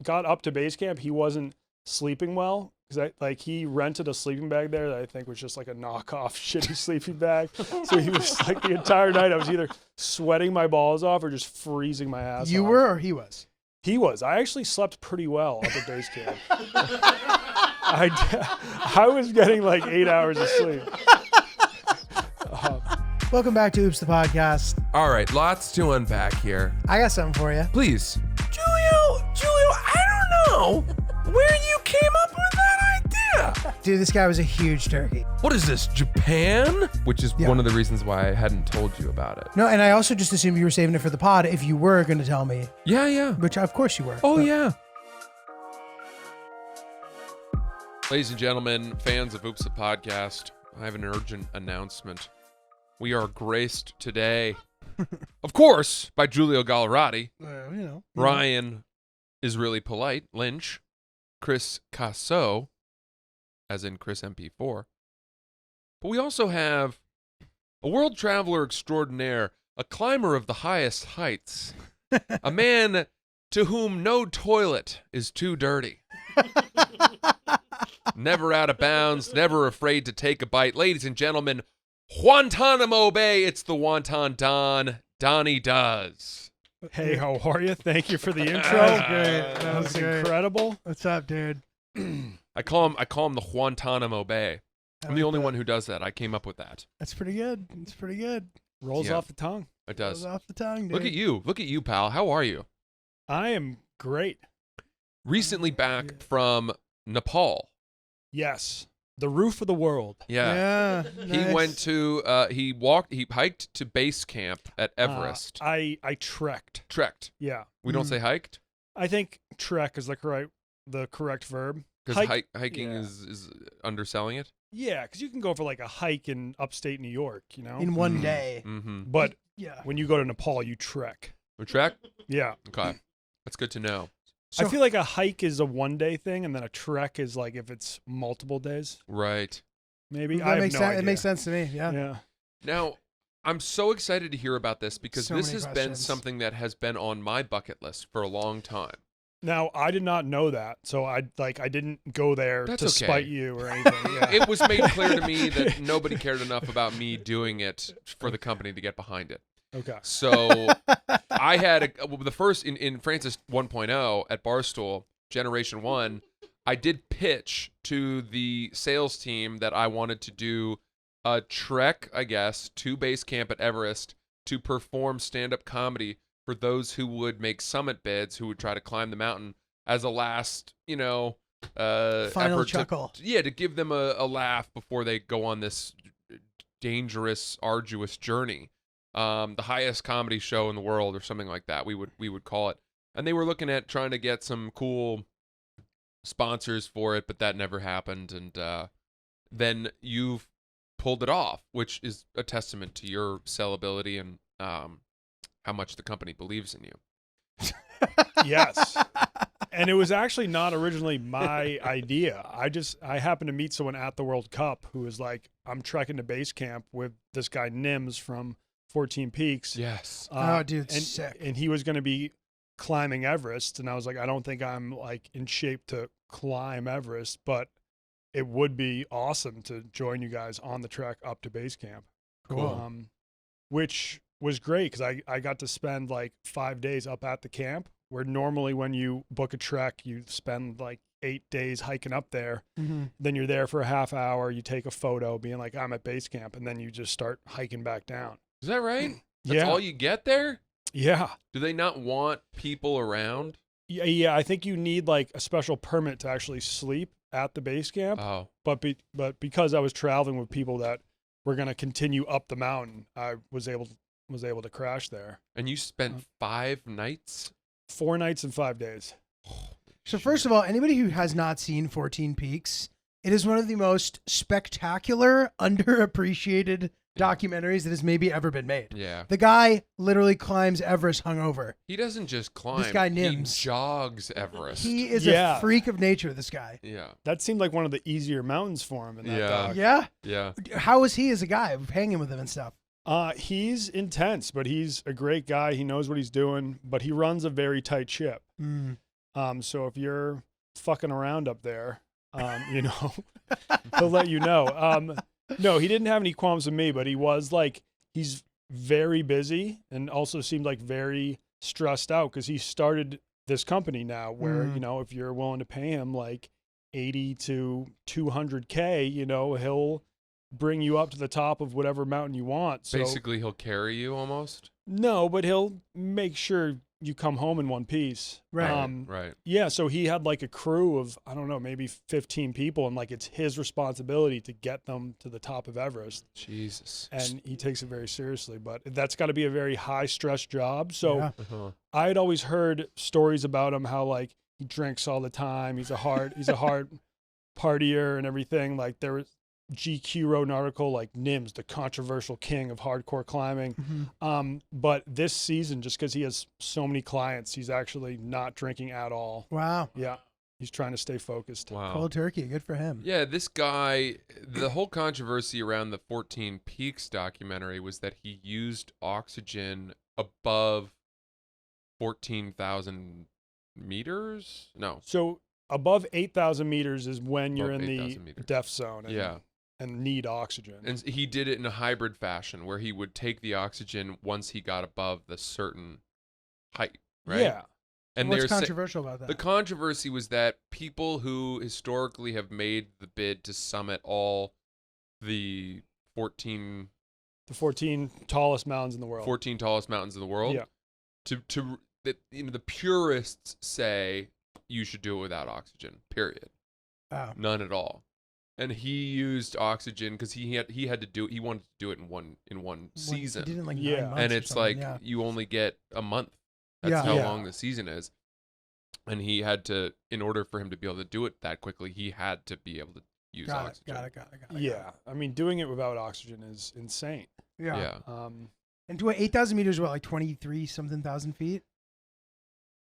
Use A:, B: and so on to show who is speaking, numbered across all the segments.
A: got up to base camp, he wasn't sleeping well because he rented a sleeping bag there that I think was just like a knockoff shitty sleeping bag. So he was like the entire night I was either sweating my balls off or just freezing my ass off.
B: You were or he was?
A: He was. I actually slept pretty well up at base camp. I was getting like 8 hours of sleep.
B: Welcome back to Oops the Podcast.
C: All right, lots to unpack here.
B: I got something for you.
C: Please. Julio, I don't know where you came up with that idea.
B: Dude, this guy was a huge turkey.
C: What is this, Japan? Which is
B: Yeah.
C: one of the reasons why I hadn't told you about it.
B: No, and I also just assumed you were saving it for the pod if you were going to tell me,
C: Yeah.
B: which of course you were.
C: Oh,
B: but-
C: yeah. Ladies and gentlemen, fans of Oops the Podcast, I have an urgent announcement. We are graced today, of course, by Giulio Gallerati,
B: You know.
C: Ryan is really polite, Lynch, Chris Caso, as in Chris MP4. But we also have a world traveler extraordinaire, a climber of the highest heights, a man to whom no toilet is too dirty. Never out of bounds, never afraid to take a bite. Ladies and gentlemen, Guantanamo Bay, it's the Wonton Don, Donnie Does.
A: Hey, how are you? Thank you for the intro.
B: That was great.
A: That was incredible.
B: What's up, dude?
C: I call him the Guantanamo Bay. I'm the only one who does that. I came up with that.
B: That's pretty good. It's pretty good.
A: Rolls
C: Yeah.
A: off the tongue.
C: It does.
B: Goes off the tongue, dude.
C: Look at you, pal. How are you?
A: I am great.
C: Recently back from Nepal.
A: Yes. The roof of the world.
C: Yeah.
B: Nice.
C: He went to he hiked to base camp at Everest.
A: I trekked.
C: Trekked.
A: Yeah.
C: We don't say hiked
A: I think trek is the correct verb.
C: because hiking
A: yeah.
C: is underselling it.
A: Yeah, because you can go for like a hike in upstate New York, you know?
B: in one day.
C: Mm-hmm.
A: But
B: Yeah.
A: when you go to Nepal, you trek.
C: We trek?
A: Yeah.
C: Okay. That's good to know.
B: So,
A: I feel like a hike is a one-day thing, and then a trek is like if it's multiple days,
C: Right.
A: maybe.
B: that
A: I have
B: makes
A: no
B: sense.
A: idea.
B: It makes sense to me. Yeah.
A: Yeah.
C: Now, I'm so excited to hear about this because
B: So
C: this
B: many
C: has been
B: questions.
C: something that has been on my bucket list for a long time.
A: Now, I did not know that, so I didn't go there
C: That's
A: to
C: okay.
A: spite you or anything. Yeah.
C: It was made clear to me that nobody cared enough about me doing it for the company to get behind it.
A: Okay.
C: So I had the first in Francis 1.0 at Barstool, Generation 1, I did pitch to the sales team that I wanted to do a trek, I guess, to base camp at Everest to perform stand-up comedy for those who would make summit bids, who would try to climb the mountain as a last,
B: Final
C: effort
B: chuckle.
C: to give them a laugh before they go on this dangerous, arduous journey. The highest comedy show in the world or something like that, we would call it. And they were looking at trying to get some cool sponsors for it, but that never happened. And then you've pulled it off, which is a testament to your sellability and how much the company believes in you.
A: Yes. And it was actually not originally my idea. I happened to meet someone at the World Cup who was like, I'm trekking to base camp with this guy Nims from 14 Peaks.
C: Yes.
B: Oh, dude,
A: and,
B: sick.
A: And he was going to be climbing Everest. And I was like, I don't think I'm like in shape to climb Everest, but it would be awesome to join you guys on the trek up to base camp.
C: Cool.
A: Which was great because I got to spend like 5 days up at the camp, where normally when you book a trek, you spend like 8 days hiking up there.
B: Mm-hmm.
A: Then you're there for a half hour. You take a photo being like, I'm at base camp. And then you just start hiking back down.
C: Is that right? That's
A: Yeah.
C: all you get there?
A: Yeah.
C: Do they not want people around?
A: Yeah. I think you need like a special permit to actually sleep at the base camp.
C: Oh.
A: But because I was traveling with people that were going to continue up the mountain, I was able to crash there.
C: And you spent 5 nights?
A: 4 nights and 5 days.
B: So first of all, anybody who has not seen 14 Peaks, it is one of the most spectacular, underappreciated documentaries that has maybe ever been made.
C: Yeah.
B: The guy literally climbs Everest hungover.
C: He doesn't just climb.
B: This guy
C: He
B: Nims.
C: jogs Everest.
B: He is
A: Yeah.
B: a freak of nature, this guy.
C: Yeah.
A: That seemed like one of the easier mountains for him in that
C: Yeah.
A: doc.
B: Yeah?
C: Yeah.
B: How is he as a guy, hanging with him and stuff?
A: He's intense, but he's a great guy. He knows what he's doing, but he runs a very tight ship.
B: Mm.
A: So if you're fucking around up there, you know, he'll let you know. No, he didn't have any qualms with me, but he was like, he's very busy and also seemed like very stressed out because he started this company now where, you know, if you're willing to pay him like 80 to 200K, you know, he'll bring you up to the top of whatever mountain you want. So
C: Basically, he'll carry you almost.
A: no, but he'll make sure you come home in one piece.
B: Right.
C: Right.
A: Yeah, so he had like a crew of, I don't know, maybe 15 people, and like it's his responsibility to get them to the top of Everest.
C: Jesus.
A: And he takes it very seriously, but that's got to be a very high stress job. So
B: Yeah.
A: I had always heard stories about him, how like he drinks all the time. He's a hard partier and everything. Like there was GQ wrote an article like Nims, the controversial king of hardcore climbing. But this season, just because he has so many clients, he's actually not drinking at all.
B: Wow.
A: Yeah. He's trying to stay focused.
C: Wow.
B: Cold turkey. Good for him.
C: Yeah, this guy, the whole controversy around the 14 Peaks documentary was that he used oxygen above 14,000 meters? No.
A: So above 8,000 meters is when you're
C: Above
A: in the
C: 8,000 meters.
A: death zone
C: Yeah.
A: and need oxygen.
C: And he did it in a hybrid fashion where he would take the oxygen once he got above the certain height, right?
A: Yeah.
C: And
B: What's
C: they're sa-
B: controversial about that?
C: the controversy was that people who historically have made the bid to summit all the 14
A: The 14 tallest mountains in the world.
C: tallest mountains in the world,
A: Yeah.
C: the purists say you should do it without oxygen, period.
B: Wow.
C: None at all. And he used oxygen because he had to do it. He wanted to do it in one season.
B: He did it in like
A: Yeah.
B: 9 months
C: And
B: or
C: it's
B: something,
C: like
B: yeah.
C: you only get a month. That's
B: Yeah.
C: how
A: Yeah.
C: long the season is. And he had to, in order for him to be able to do it that quickly, he had to be able to use
B: Got it.
C: oxygen.
B: Got it.
A: Yeah. I mean, doing it without oxygen is insane.
B: Yeah.
C: Yeah.
B: And to 8,000 meters, what, like 23 something thousand feet?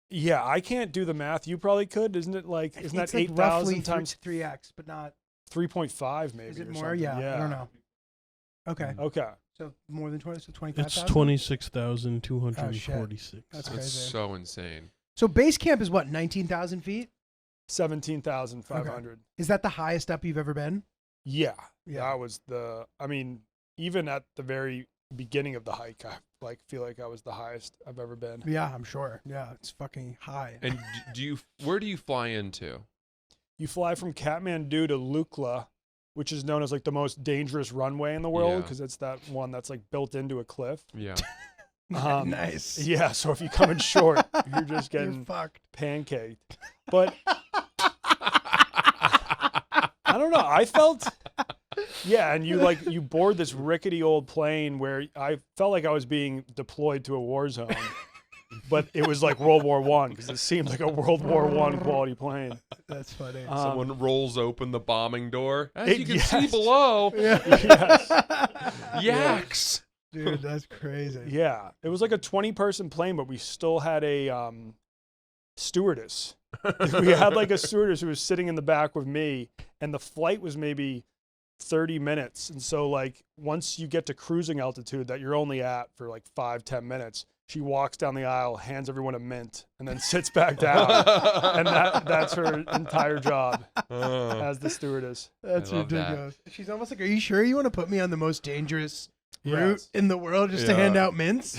A: Yeah, I can't do the math. You probably could. Isn't it like, isn't that
B: It's like
A: 8,000
B: roughly
A: times
B: 3x, but not.
A: 3.5 maybe?
B: Is it
A: or
B: more?
A: something?
B: Yeah, I don't know. Okay.
A: Okay.
B: So more than 20, so 25,000?
D: It's 26,246.
B: That's
C: That's
B: crazy.
C: so insane.
B: So base camp is what, 19,000 feet?
A: 17,500.
B: Is that the highest up you've ever been?
A: Yeah.
B: Yeah.
A: That was I mean, even at the very beginning of the hike, I feel like I was the highest I've ever been.
B: Yeah, I'm sure. Yeah, it's fucking high.
C: And where do you fly into?
A: You fly from Kathmandu to Lukla, which is known as like the most dangerous runway in the world
C: Yeah.
A: because it's that one that's like built into a cliff.
C: Yeah.
B: Nice.
A: Yeah, so if you come in short, you're just
B: You're
A: getting
B: fucked.
A: pancaked. But I don't know. I felt, yeah, and you board this rickety old plane where I felt like I was being deployed to a war zone, but it was like World War I because it seemed like a World War I quality plane.
B: That's funny.
C: Someone rolls open the bombing door. As you can
A: yes.
C: see below,
A: Yes.
C: yaks.
B: Dude, that's crazy.
A: Yeah, it was like a 20-person plane, but we still had a stewardess. We had like a stewardess who was sitting in the back with me, and the flight was maybe 30 minutes. And so like once you get to cruising altitude that you're only at for like 5-10 minutes, she walks down the aisle, hands everyone a mint, and then sits back down. And that's her entire job as the stewardess.
B: That's
C: I love that.
B: ridiculous. She's almost like, are you sure you want to put me on the most dangerous route
A: Yes.
B: in the world just to
C: Yeah.
B: hand out mints?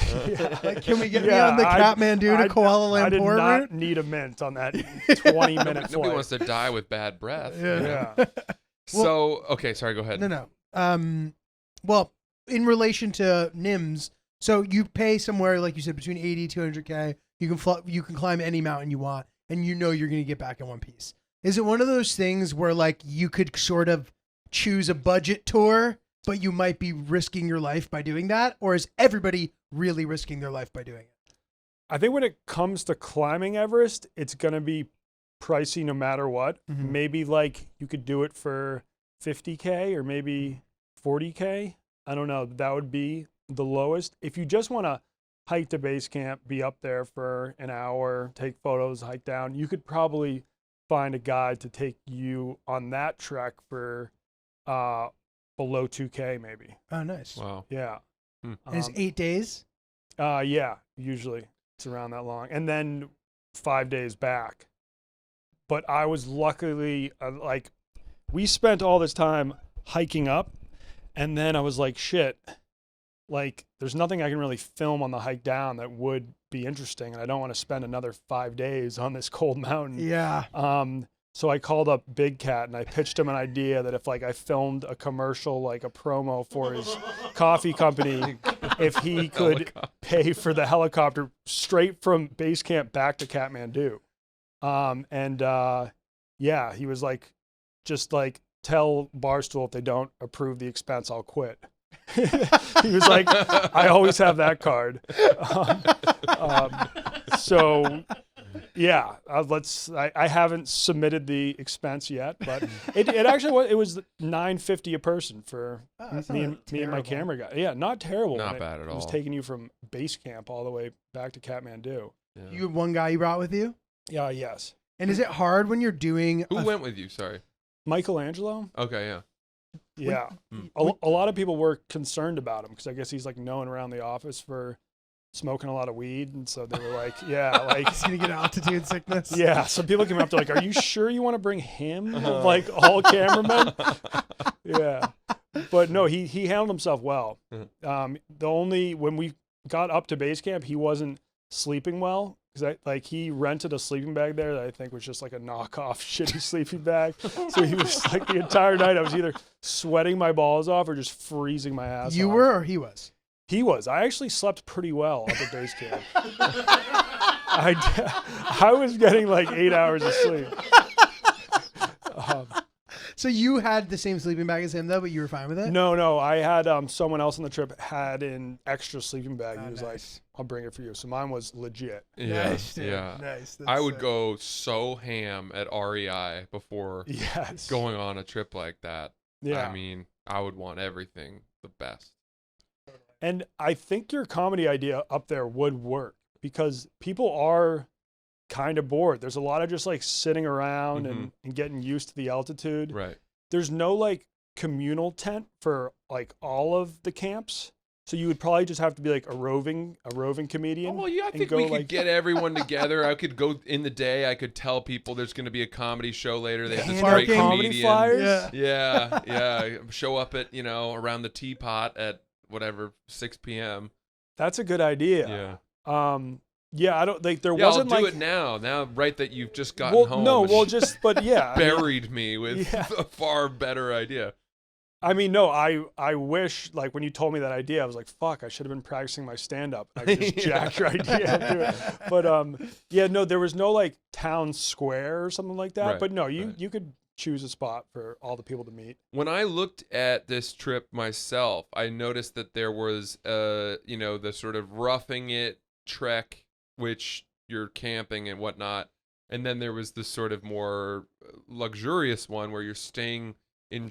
B: Like, can we get me
A: Yeah,
B: on the Kathmandu to Kuala
A: I did
B: Lumpur
A: not
B: route?
A: need a mint on that 20-minute
C: Nobody
A: flight.
C: wants to die with bad breath.
B: Yeah.
A: Yeah.
C: So, okay, sorry, go ahead.
B: No. Well, in relation to NIMS, so you pay somewhere, like you said, between 80 200K. You can climb any mountain you want, and you know you're going to get back in one piece. Is it one of those things where like you could sort of choose a budget tour, but you might be risking your life by doing that? Or is everybody really risking their life by doing it?
A: I think when it comes to climbing Everest, it's going to be pricey no matter what.
B: Mhm.
A: Maybe like you could do it for 50K or maybe 40K. I don't know. That would be the lowest. If you just want to hike to base camp, be up there for an hour, take photos, hike down, you could probably find a guide to take you on that trek for below 2K maybe.
B: Oh, nice.
C: Wow.
A: Yeah.
B: And it's 8 days?
A: Yeah, usually it's around that long. And then 5 days back. but I was luckily like, we spent all this time hiking up, and then I was like, shit, like there's nothing I can really film on the hike down that would be interesting, and I don't want to spend another 5 days on this cold mountain.
B: Yeah.
A: So I called up Big Cat and I pitched him an idea that if like I filmed a commercial, like a promo for his coffee company, if he could pay for the helicopter straight from base camp back to Kathmandu. Yeah, he was like, just like, tell Barstool if they don't approve the expense, I'll quit. He was like, I always have that card. So yeah, I haven't submitted the expense yet, but it actually was $950 a person for me and my camera guy. Yeah, not terrible.
C: Not bad at
A: It
C: all.
A: was taking you from base camp all the way back to Kathmandu.
C: Yeah.
B: You had one guy you brought with you?
A: Yeah, yes.
B: And is it hard when you're doing
C: Who went with you? Sorry.
A: Michelangelo?
C: Okay, yeah.
A: Yeah. A lot of people were concerned about him because I guess he's like known around the office for smoking a lot of weed, and so they were like, yeah, like
B: he's gonna get altitude sickness.
A: yeah. So people came up to like, are you sure you want to bring him of like all cameramen? Yeah. But no, he handled himself well. When we got up to base camp, he wasn't sleeping well because he rented a sleeping bag there that I think was just like a knockoff shitty sleeping bag. So he was like the entire night I was either sweating my balls off or just freezing my ass
B: You
A: off.
B: were or he was?
A: He was. I actually slept pretty well up at base camp. I was getting like 8 hours of sleep.
B: So you had the same sleeping bag as him though, but you were fine with it?
A: No. I had someone else on the trip had an extra sleeping bag. He was
B: nice.
A: like, I'll bring it for you. So mine was legit.
C: Yeah,
B: Nice, dude.
C: yeah.
B: Nice. That's
C: I would
B: sick.
C: go so ham at REI before
A: Yes.
C: going on a trip like that.
A: Yeah.
C: I mean, I would want everything the best.
A: And I think your comedy idea up there would work because people are kind of bored. There's a lot of just like sitting around and getting used to the altitude.
C: Right.
A: There's no like communal tent for like all of the camps. So you would probably just have to be like a roving comedian.
C: Oh, well, yeah, I think we could get everyone together. I could go in the day. I could tell people there's going to be a comedy show later. They have this
A: Hand out
C: great
A: comedy
C: comedian.
A: flyers.
C: Yeah. Show up at, around the teapot at whatever, 6 p.m.
A: That's a good idea.
C: Yeah.
A: Yeah, I don't think there
C: Yeah,
A: wasn't
C: I'll do
A: like
C: it now. Now, right that you've just gotten home.
A: No,
C: and
A: well, just but yeah,
C: buried me with
A: yeah.
C: a far better idea.
A: I mean, no, I wish like when you told me that idea, I was like, fuck, I should have been practicing my stand up. I could just jack your idea into it. But yeah, no, there was no like town square or something like that.
C: Right,
A: But no, you could choose a spot for all the people to meet.
C: When I looked at this trip myself, I noticed that there was the sort of roughing it trek, which you're camping and whatnot, and then there was this sort of more luxurious one where you're staying in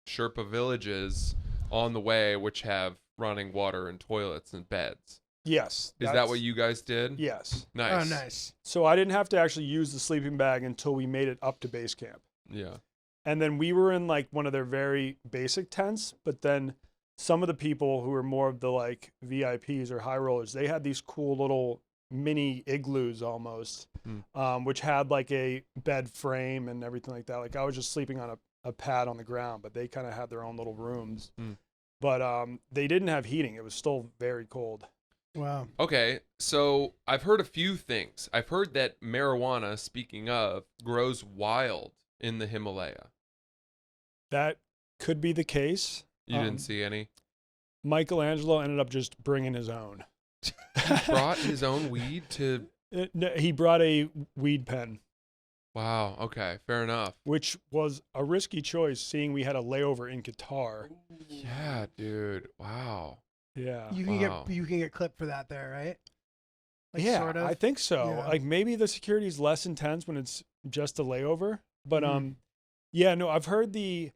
C: Sherpa Villages on the way, which have running water and toilets and beds.
A: Yes.
C: Is that what you guys did?
A: Yes.
C: Nice.
B: Oh, nice.
A: So I didn't have to actually use the sleeping bag until we made it up to base camp.
C: Yeah.
A: And then we were in like one of their very basic tents, but then some of the people who were more of the like VIPs or high rollers, they had these cool little mini igloos almost, which had like a bed frame and everything like that. Like I was just sleeping on a pad on the ground, but they kind of had their own little rooms. But they didn't have heating. It was still very cold.
B: Wow.
C: Okay, so I've heard a few things. I've heard that marijuana, speaking of, grows wild in the Himalaya.
A: That could be the case.
C: You didn't see any?
A: Michelangelo ended up just bringing his own.
C: He brought his own weed to...
A: No, he brought a weed pen.
C: Wow, okay, fair enough.
A: Which was a risky choice, seeing we had a layover in Qatar.
C: Yeah, dude, wow.
A: Yeah.
B: You can get clipped for that there, right? Like,
A: yeah,
B: sort of?
A: I think so.
B: Yeah.
A: Like maybe the security is less intense when it's just a layover. But yeah, no, I've heard the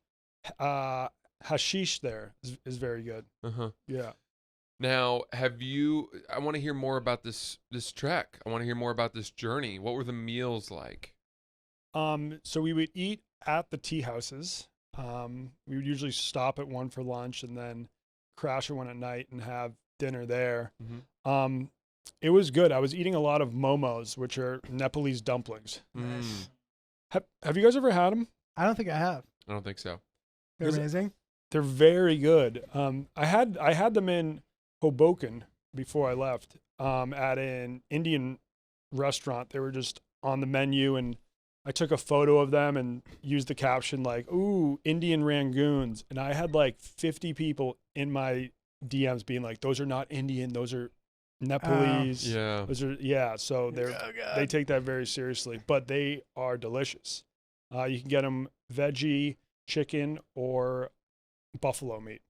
A: hashish there is very good. Yeah.
C: Now, I want to hear more about this trek. I want to hear more about this journey. What were the meals like?
A: So we would eat at the tea houses. We would usually stop at one for lunch and then crash at one at night and have dinner there.
C: Mm-hmm.
A: It was good. I was eating a lot of momos, which are Nepalese dumplings.
B: Nice.
A: Have you guys ever had them?
B: I don't think I have.
C: I don't think so.
B: They're
A: Is it-
B: amazing.
A: They're very good. I had them in Hoboken before I left at an Indian restaurant. They were just on the menu, and I took a photo of them and used the caption like, "Ooh, Indian rangoons." And I had like 50 people in my DMs being like, "Those are not Indian. Those are Nepalese."
C: Yeah.
A: Those are So they take that very seriously, but they are delicious. You can get them veggie, chicken, or buffalo meat.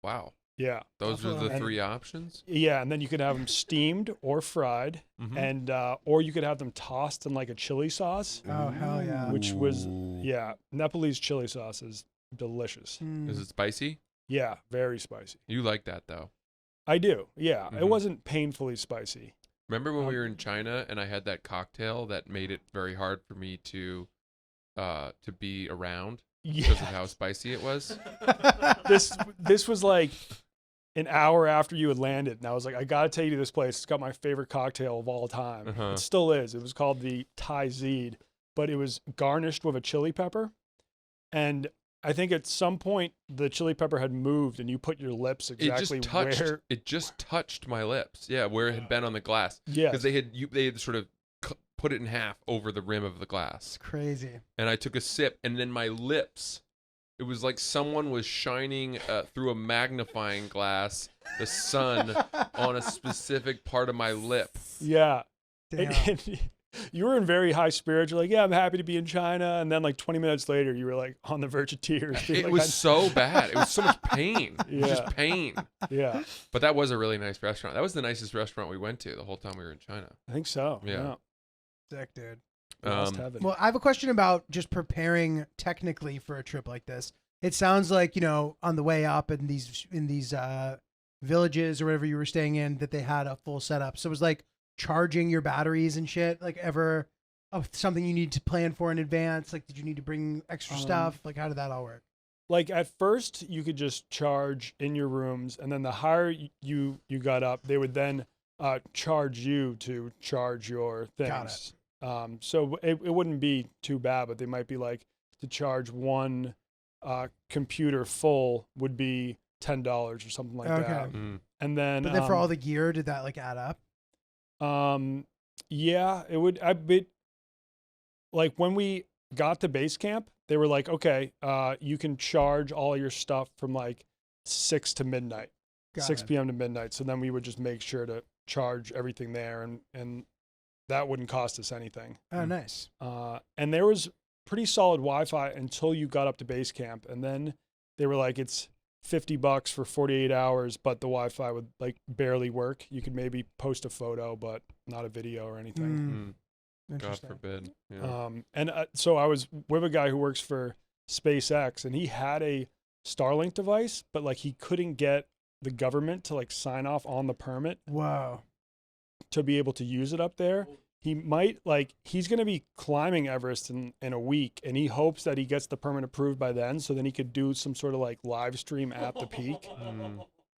C: Wow.
A: Yeah.
C: Those are
B: Buffalo.
C: the three options.
A: Yeah, and then you could have them steamed or fried,
C: Mhm.
A: and or you could have them tossed in like a chili sauce,
B: Oh, hell yeah.
A: which was
C: Ooh.
A: Nepalese chili sauce is delicious.
B: Mm.
C: Is it spicy?
A: Yeah, very spicy.
C: You like that though.
A: I do. Yeah, it
C: Mhm.
A: wasn't painfully spicy.
C: Remember when we were in China and I had that cocktail that made it very hard for me to be around because of
A: Yeah,
C: how spicy it was?
A: this was like an hour after you had landed, and I was like, I gotta take you to this place. It's got my favorite cocktail of all time.
C: Uh-huh.
A: It still is. It was called the Thai Zeed, but it was garnished with a chili pepper, and I think at some point the chili pepper had moved, and you put your lips exactly where.
C: It just touched my lips. Yeah, where it had been on the glass.
A: Yeah,
C: Because they had sort of put it in half over the rim of the glass.
B: It's crazy.
C: And I took a sip, and then my lips. It was like someone was shining through a magnifying glass the sun on a specific part of my lip.
A: yeah.
B: Damn.
A: And you were in very high spirits. You're like, yeah, I'm happy to be in China, and then like 20 minutes later, you were like on the verge of tears. being
C: It
A: like,
C: was so bad. It was so much pain. It was
A: Yeah.
C: just pain.
A: yeah,
C: But that was a really nice restaurant. That was the nicest restaurant we went to the whole time we were in China.
A: I think so.
C: Yeah.
B: Sick, dude.
A: Lost heaven.
B: Well, I have a question about just preparing technically for a trip like this. It sounds like, on the way up in these villages or whatever you were staying in, that they had a full setup. So it was like charging your batteries and shit, like ever something you need to plan for in advance. Like, did you need to bring extra stuff? Like, how did that all work?
A: Like at first, you could just charge in your rooms, and then the higher you got up, they would then charge you to charge your
B: Got
A: things. So it wouldn't be too bad, but they might be like to charge one computer full would be $10 or something like
B: Okay.
A: that.
C: Mm.
A: And then,
B: But then for all the gear, did that like add up?
A: yeah, it would. Like when we got to base camp, they were like, okay, you can charge all your stuff from like 6 to midnight,
B: Got
A: 6
B: it.
A: p.m. to midnight. So then we would just make sure to charge everything there, and that wouldn't cost us anything.
B: Oh, nice.
A: And there was pretty solid Wi-Fi until you got up to base camp, and then they were like, it's $50 for 48 hours, but the Wi-Fi would like barely work. You could maybe post a photo, but not a video or anything.
C: Mm. God
B: Interesting.
C: forbid. Yeah.
A: And so I was with a guy who works for SpaceX, and he had a Starlink device, but like he couldn't get the government to like sign off on the permit
B: Wow.
A: to be able to use it up there. He might he's going to be climbing Everest in a week, and he hopes that he gets the permit approved by then, so then he could do some sort of like live stream at the peak,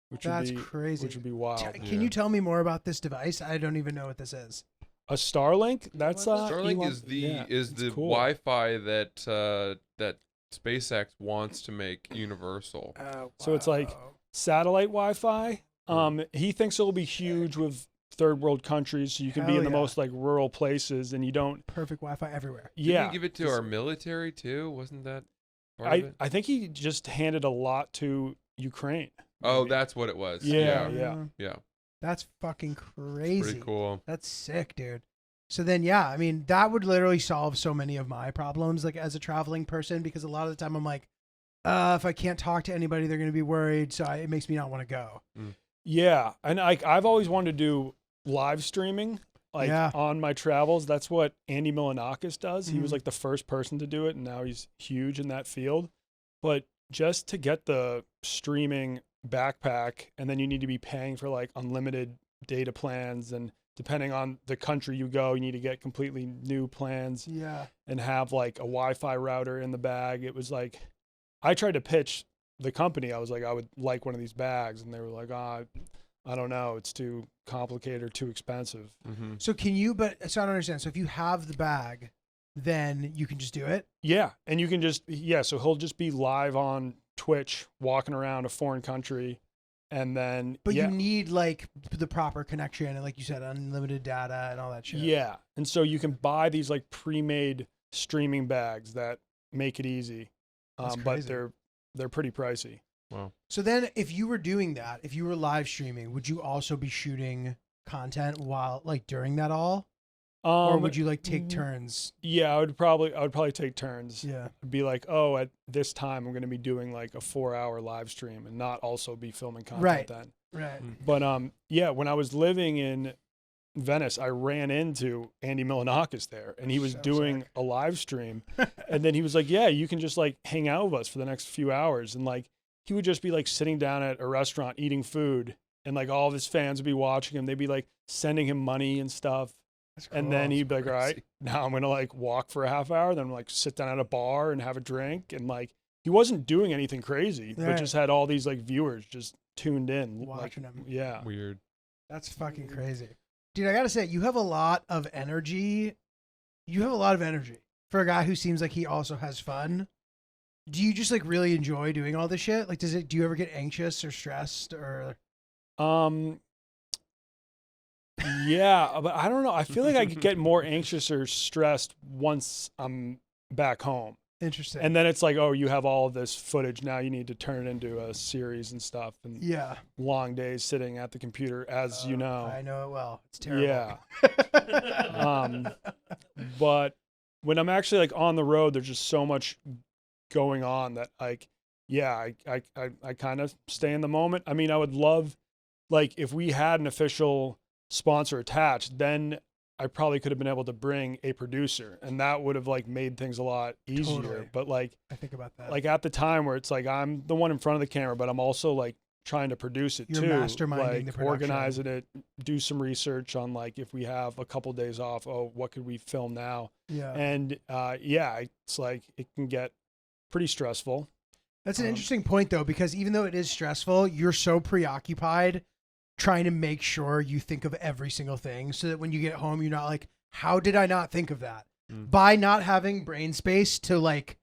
A: which
B: That's
A: would be
B: crazy.
A: which would be wild.
B: Can you tell me more about this device? I don't even know what this is.
A: A Starlink? That's
C: Starlink
A: Elon-
C: is the
A: yeah,
C: is
A: it's
C: the
A: cool.
C: Wi-Fi that that SpaceX wants to make universal.
A: So it's like satellite Wi-Fi. He thinks it'll be huge with third world countries, so you can be
B: Hell
A: in the
B: yeah.
A: most like rural places, and you don't.
B: perfect Wi-Fi everywhere.
C: Didn't
A: Yeah,
C: he give it to our military too? Wasn't that part of
A: I
C: it?
A: I think he just handed a lot to Ukraine.
C: Oh,
A: maybe.
C: that's what it was.
A: Yeah.
C: Yeah.
B: That's fucking
C: It's
B: crazy.
C: pretty cool.
B: That's sick, dude. So then, yeah, I mean, that would literally solve so many of my problems, like as a traveling person, because a lot of the time I'm like, if I can't talk to anybody, they're going to be worried. So it makes me not want to go.
A: Yeah, and I've always wanted to do live streaming
B: Yeah.
A: on my travels. That's what Andy Milonakis does. He was
B: Mhm.
A: like the first person to do it, and now he's huge in that field. But just to get the streaming backpack, and then you need to be paying for like unlimited data plans, and depending on the country you go, you need to get completely new plans
B: Yeah.
A: and have like a Wi-Fi router in the bag. It was like, I tried to pitch the company. I was like, I would like one of these bags, and they were like, I don't know, it's too complicated or too expensive.
C: Mm-hmm.
B: So so I don't understand. So if you have the bag, then you can just do it.
A: Yeah, and you can just so he'll just be live on Twitch walking around a foreign country, and then
B: But you need like the proper connection and, like you said, unlimited data and all that shit.
A: Yeah, and so you can buy these like pre-made streaming bags that make it easy,
B: That's
A: but
B: crazy.
A: they're pretty pricey.
C: Wow.
B: So then, if you were doing that, if you were live streaming, would you also be shooting content while like during that all, or would you like take turns?
A: Yeah, I would probably take turns.
B: Yeah.
A: It'd be like, oh, at this time I'm going to be doing like a 4-hour live stream and not also be filming content
B: Right.
A: then.
B: Right.
A: But yeah, when I was living in Venice, I ran into Andy Milanakis there, and he was
B: So
A: doing
B: sick.
A: a live stream, and then he was like, yeah, you can just like hang out with us for the next few hours. And like, he would just be like sitting down at a restaurant eating food, and like all of his fans would be watching him. They'd be like sending him money and stuff.
B: That's
A: And
B: cool.
A: then he'd be like, all right,
C: crazy.
A: now I'm going to like walk for a half hour, then like sit down at a bar and have a drink. And like, he wasn't doing anything crazy, but
B: Right.
A: just had all these like viewers just tuned in.
B: Watching him.
A: Yeah.
C: Weird.
B: That's fucking crazy. Dude, I gotta say, you have a lot of energy. You have a lot of energy for a guy who seems like he also has fun. Do you just like really enjoy doing all this shit? Like, do you ever get anxious or stressed or?
A: Yeah, but I don't know. I feel like I could get more anxious or stressed once I'm back home.
B: Interesting.
A: And then it's like, oh, you have all of this footage. Now you need to turn it into a series and stuff. And
B: yeah,
A: long days sitting at the computer, as you know.
B: I know it well. It's terrible.
A: Yeah. But when I'm actually like on the road, there's just so much going on that like, yeah, I kind of stay in the moment. I mean, I would love, like, if we had an official sponsor attached, then I probably could have been able to bring a producer, and that would have like made things a lot easier.
B: Totally.
A: But like,
B: I think about that.
A: like at the time where it's like I'm the one in front of the camera, but I'm also like trying to produce it
B: You're
A: too,
B: masterminding
A: like
B: the production.
A: organizing it, do some research on like if we have a couple days off, oh, what could we film now?
B: Yeah.
A: And yeah, it's like it can get pretty stressful.
B: That's an interesting point, though, because even though it is stressful, you're so preoccupied trying to make sure you think of every single thing so that when you get home, you're not like, how did I not think of that? By not having brain space to like,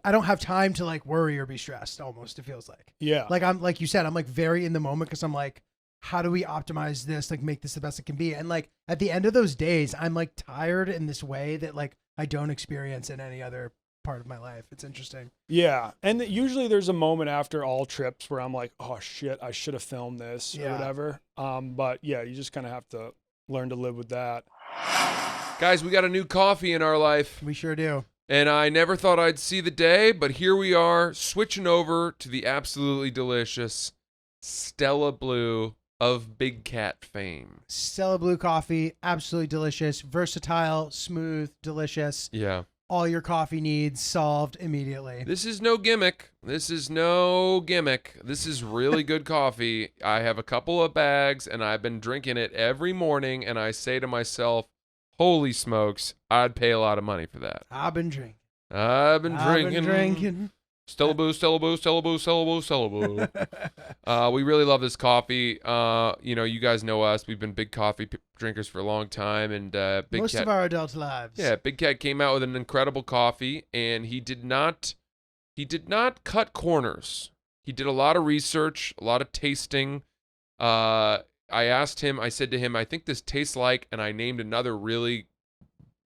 B: I don't have time to like worry or be stressed almost, it feels like.
A: Yeah.
B: Like I'm, like you said, I'm like very in the moment because I'm like, how do we optimize this? Like make this the best it can be. And like at the end of those days, I'm like tired in this way that like I don't experience in any other part of my life. It's interesting.
A: Yeah. And usually there's a moment after all trips where I'm like, oh shit, I should have filmed this or whatever. But yeah, you just kind of have to learn to live with that.
C: Guys, we got a new coffee in our life.
B: We sure do.
C: And I never thought I'd see the day, but here we are, switching over to the absolutely delicious Stella Blue of Big Cat fame.
B: Stella Blue coffee, absolutely delicious, versatile, smooth, delicious.
C: Yeah.
B: All your coffee needs solved immediately.
C: This is no gimmick. This is no gimmick. This is really good coffee. I have a couple of bags, and I've been drinking it every morning, and I say to myself, holy smokes, I'd pay a lot of money for that.
B: I've been drinking.
C: I've been
B: drinking.
C: Stella Blue, Stella Blue, Stella Blue, Stella Blue, Stella Blue. We really love this coffee. You know, you guys know us. We've been big coffee drinkers for a long time, and Big
B: Most
C: Cat,
B: of our adult lives.
C: yeah, Big Cat came out with an incredible coffee, and he did not cut corners. He did a lot of research, a lot of tasting. I asked him, I said to him, I think this tastes like, and I named another really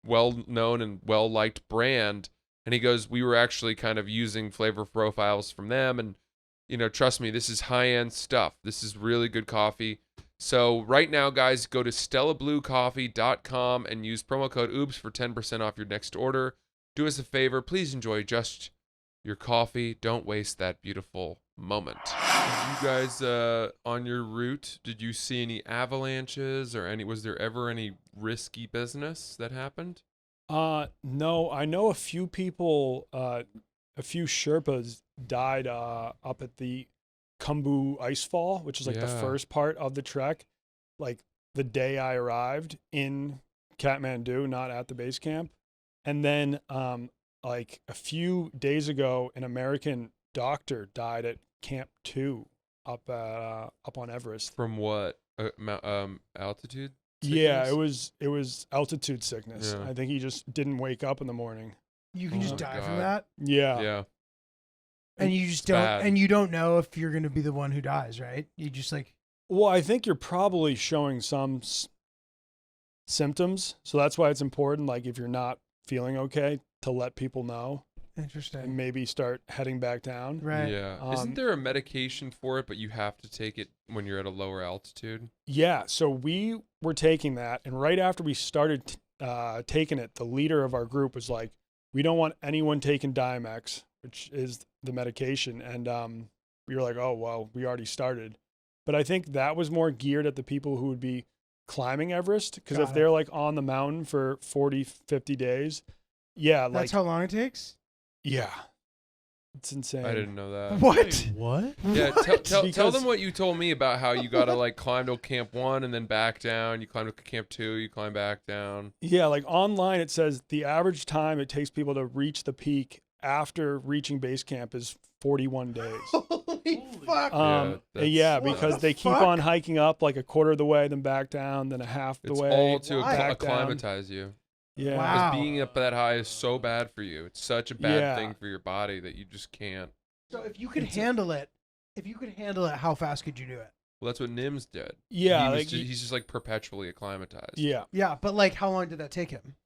C: well-known and well-liked brand. And he goes, we were actually kind of using flavor profiles from them. And, you know, trust me, this is high-end stuff. This is really good coffee. So right now, guys, go to StellaBlueCoffee.com and use promo code OOBS for 10% off your next order. Do us a favor. Please enjoy just your coffee. Don't waste that beautiful moment. Did you guys, on your route, did you see any avalanches or was there ever any risky business that happened?
A: No, I know a few people, a few Sherpas died up at the Khumbu Icefall, which is like the first part of the trek, like the day I arrived in Kathmandu, not at the base camp. And then like a few days ago, an American doctor died at Camp 2 up on Everest.
C: From what altitude?
A: Yeah,
C: sickness?
A: it was altitude sickness.
C: Yeah.
A: I think he just didn't wake up in the morning.
B: You can
C: Oh
B: just
C: my
B: die from
C: God.
B: that,
A: Yeah.
C: Yeah.
B: and you just
C: It's
B: don't,
C: bad.
B: and you don't know if you're gonna be the one who dies, right? You just like,
A: Well, I think you're probably showing some symptoms, so that's why it's important. Like if you're not feeling okay, to let people know and
B: interesting,
A: maybe start heading back down.
B: right?
C: Yeah.
A: Um,
C: Isn't there a medication for it, but you have to take it when you're at a lower altitude?
A: Yeah, so we were taking that, and right after we started taking it, the leader of our group was like, "We don't want anyone taking Diamex, which is the medication." And we were like, "Oh, well, we already started." But I think that was more geared at the people who would be climbing Everest, because if
B: Got it.
A: they're like on the mountain for 40, 50 days, yeah, like,
B: That's how long it takes.
A: yeah, it's insane.
C: I didn't know that.
B: What?
D: What?
C: Yeah,
B: What?
C: tell
A: Because-
C: them what you told me about how you gotta like climb to Camp 1 and then back down. You climb to Camp 2, you climb back down.
A: Yeah, like online it says the average time it takes people to reach the peak after reaching base camp is 41 days.
B: Holy fuck!
C: that's-
A: Yeah,
B: What
A: because
B: the
A: they keep
B: fuck?
A: on hiking up like a quarter of the way, then back down, then a half the
C: It's
A: way.
C: all to
B: Why?
A: back down.
C: acclimatize you.
A: Yeah.
B: Wow.
C: Because being up that high is so bad for you. It's such a bad
A: Yeah.
C: thing for your body that you just can't.
B: So if you could handle it, how fast could you do it?
C: Well, that's what Nims did.
A: Yeah,
C: He was
A: like,
C: he's just like perpetually acclimatized.
A: yeah.
B: Yeah, but like, how long did that take him?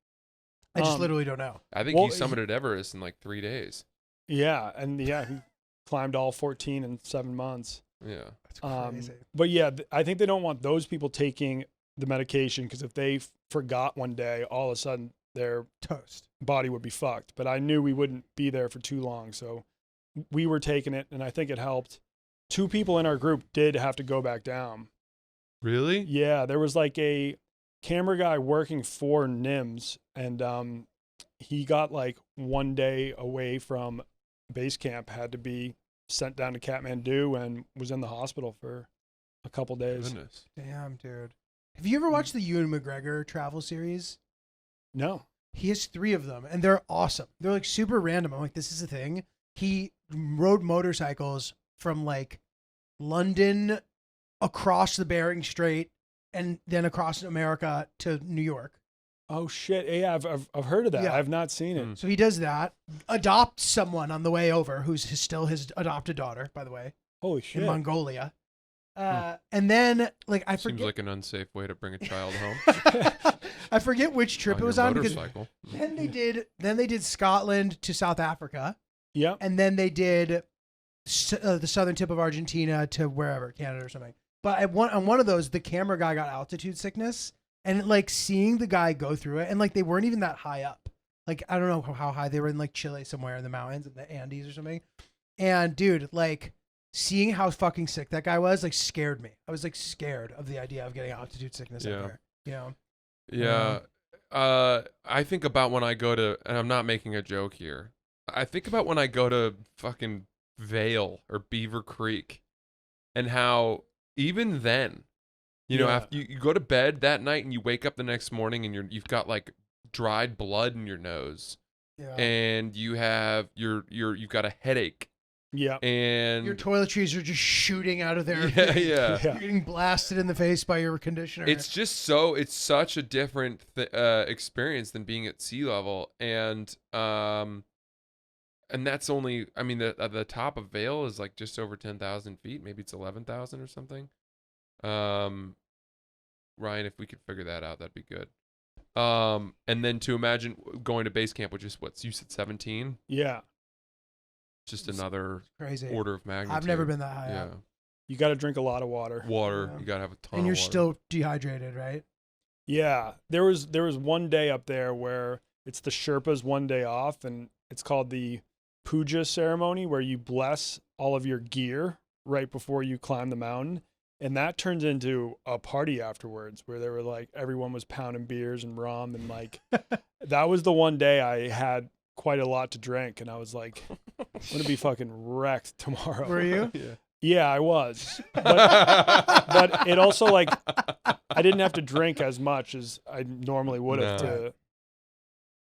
B: I just
A: Um,
B: literally don't know.
C: I think
A: Well,
C: he summited Everest in like 3 days.
A: Yeah, and yeah, he climbed all 14 in 7 months.
C: Yeah.
B: That's
A: Um,
B: crazy.
A: but yeah, I think they don't want those people taking the medication, because if they forgot one day, all of a sudden their
B: Toast.
A: body would be fucked. But I knew we wouldn't be there for too long, so we were taking it, and I think it helped. 2 people in our group did have to go back down.
C: Really?
A: Yeah, there was like a camera guy working for NIMS, and he got like 1 day away from base camp, had to be sent down to Kathmandu, and was in the hospital for a couple days.
C: Goodness.
B: Damn, dude. Have you ever watched the Ewan McGregor travel series?
A: No.
B: He has 3 of them, and they're awesome. They're like super random. I'm like, this is a thing. He rode motorcycles from like London across the Bering Strait and then across America to New York.
A: Oh shit! Yeah, I've heard of that.
B: Yeah.
A: I've not seen it.
C: Hmm.
B: So he does that. Adopts someone on the way over who's still his adopted daughter, by the way,
A: Holy
B: in
A: shit!
B: Mongolia. And then like I
C: Seems
B: forget,
C: like an unsafe way to bring a child home.
B: I forget which trip
C: on
B: it was
C: your
B: on because
C: motorcycle.
B: then they did Scotland to South Africa,
A: Yep.
B: and then they did the southern tip of Argentina to wherever, Canada or something. But on one of those, the camera guy got altitude sickness, and like seeing the guy go through it, and like they weren't even that high up. Like I don't know how high they were, in like Chile somewhere in the mountains in the Andes or something. And dude, like seeing how fucking sick that guy was, like scared me. I was like scared of the idea of getting altitude sickness
C: Yeah.
B: up there. You know?
C: Yeah. I think about when I go to, and I'm not making a joke here. I think about when I go to fucking Vail or Beaver Creek, and how even then, you know,
A: Yeah.
C: after you go to bed that night and you wake up the next morning and you've got like dried blood in your nose,
B: Yeah.
C: and you've got a headache,
A: Yeah.
C: and
B: Your toiletries are just shooting out of there.
C: yeah, yeah.
B: You're getting blasted in the face by your conditioner.
C: It's such a different experience than being at sea level, and that's only, I mean, the top of Vail is like just over 10,000 feet, maybe it's 11,000 or something. Ryan, if we could figure that out, that'd be good. And then to imagine going to base camp, which is what you said, 17,
A: Yeah.
C: just another
B: crazy.
C: order of magnitude.
B: I've never been that high
C: Yeah,
B: up.
A: You got to drink a lot of water.
C: water.
B: Yeah.
C: You gotta have a ton.
B: And
C: of
B: you're
C: water.
B: still dehydrated, right?
A: Yeah. There was one day up there where it's the Sherpas 1 day off, and it's called the puja ceremony, where you bless all of your gear right before you climb the mountain. And that turns into a party afterwards, where they were like, everyone was pounding beers and rum, and like that was the one day I had quite a lot to drink, and I was like, I'm gonna be fucking wrecked tomorrow.
B: Were you?
C: Yeah.
A: Yeah, I was. But it also, like, I didn't have to drink as much as I normally would have
C: No.
A: to,